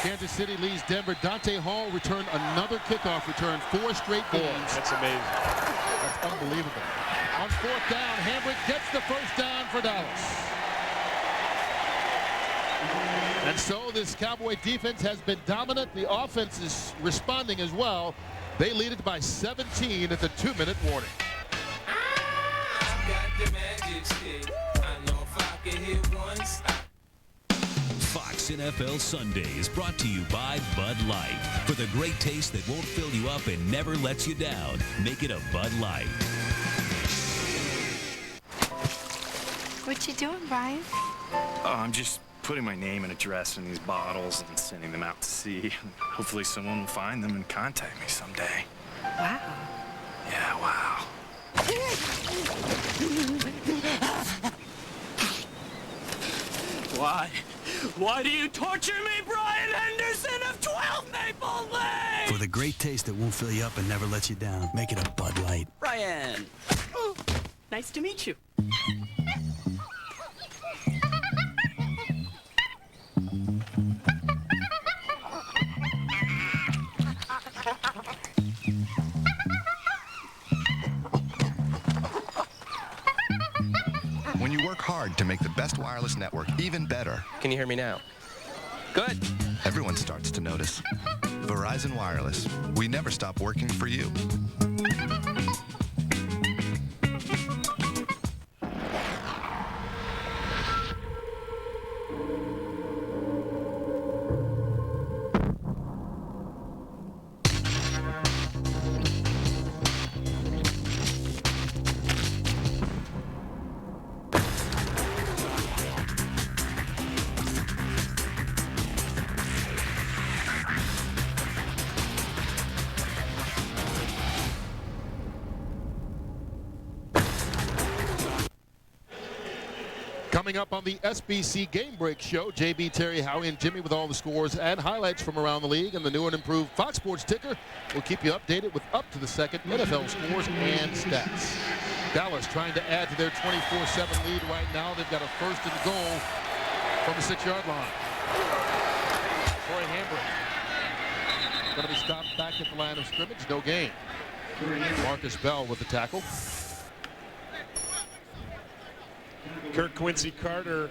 Speaker 9: Kansas City leads Denver. Dante Hall returned another kickoff return, 4 straight games.
Speaker 21: That's amazing.
Speaker 9: That's unbelievable. On 4th down, Hambrick gets the first down for Dallas. And so this Cowboy defense has been dominant. The offense is responding as well. They lead it by 17 at the 2-minute warning.
Speaker 8: Fox NFL Sunday is brought to you by Bud Light. For the great taste that won't fill you up and never lets you down, make it a Bud Light.
Speaker 22: What you doing, Brian?
Speaker 12: Oh, I'm just putting my name and address in these bottles and sending them out to sea. Hopefully someone will find them and contact me someday.
Speaker 22: Wow.
Speaker 12: Yeah, wow.
Speaker 16: Why? Why do you torture me, Brian Henderson of 12 Maple Lane?
Speaker 17: For the great taste that won't fill you up and never lets you down, make it a Bud Light.
Speaker 16: Brian. Oh, nice to meet you.
Speaker 20: When you work hard to make the best wireless network even better.
Speaker 23: Can you hear me now? Good.
Speaker 20: Everyone starts to notice. Verizon Wireless. We never stop working for you.
Speaker 9: Coming up on the SBC Game Break Show, JB, Terry, Howie, and Jimmy with all the scores and highlights from around the league. And the new and improved Fox Sports ticker will keep you updated with up-to-the-second NFL scores and stats. Dallas trying to add to their 24-7 lead right now. They've got a first and goal from the 6-yard line. Troy Hambrick going to be stopped back at the line of scrimmage. No gain. Marcus Bell with the tackle.
Speaker 21: Quincy Carter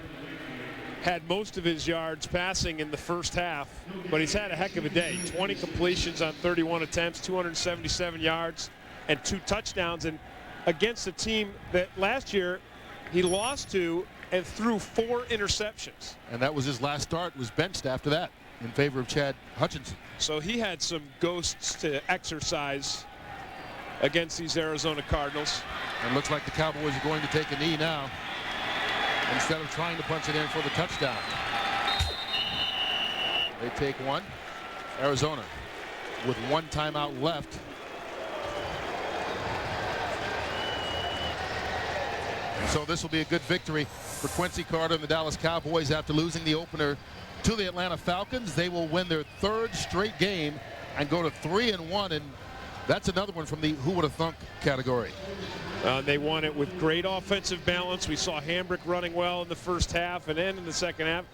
Speaker 21: had most of his yards passing in the first half, but he's had a heck of a day. 20 completions on 31 attempts, 277 yards, and 2 touchdowns. And against a team that last year he lost to and threw 4 interceptions.
Speaker 9: And that was his last start, was benched after that in favor of Chad Hutchinson.
Speaker 21: So he had some ghosts to exercise against these Arizona Cardinals.
Speaker 9: And looks like the Cowboys are going to take a knee now, instead of trying to punch it in for the touchdown. They take one. Arizona with 1 timeout left. And so this will be a good victory for Quincy Carter and the Dallas Cowboys after losing the opener to the Atlanta Falcons. They will win their 3rd straight game and go to 3-1, and that's another one from the who would have thunk category.
Speaker 21: They won it with great offensive balance. We saw Hambrick running well in the first half, and then in the second half,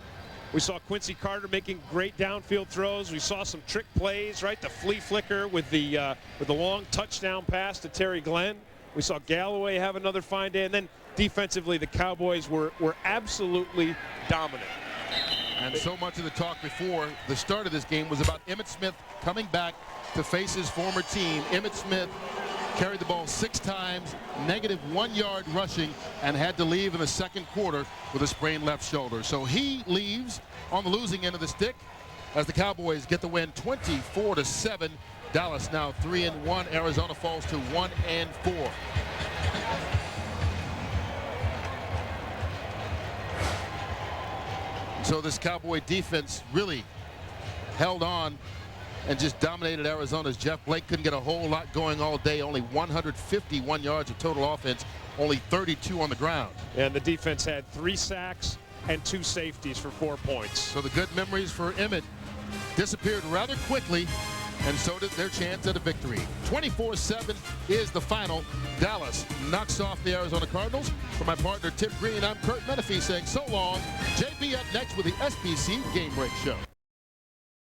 Speaker 21: we saw Quincy Carter making great downfield throws. We saw some trick plays, right? The flea flicker with the long touchdown pass to Terry Glenn. We saw Galloway have another fine day, and then defensively, the Cowboys were absolutely dominant.
Speaker 9: And so much of the talk before the start of this game was about Emmitt Smith coming back to face his former team. Emmitt Smith carried the ball 6 times, -1 yard rushing, and had to leave in the second quarter with a sprained left shoulder. So he leaves on the losing end of the stick as the Cowboys get the win 24-7. Dallas now 3-1. Arizona falls to 1-4. So this Cowboy defense really held on and just dominated Arizona's Jeff Blake. Couldn't get a whole lot going all day. Only 151 yards of total offense, only 32 on the ground.
Speaker 21: And the defense had 3 sacks and 2 safeties for 4 points.
Speaker 9: So the good memories for Emmitt disappeared rather quickly, and so did their chance at a victory. 24-7 is the final. Dallas knocks off the Arizona Cardinals. For my partner Tim Green, I'm Kurt Menefee saying so long. JB up next with the SBC Game Break Show.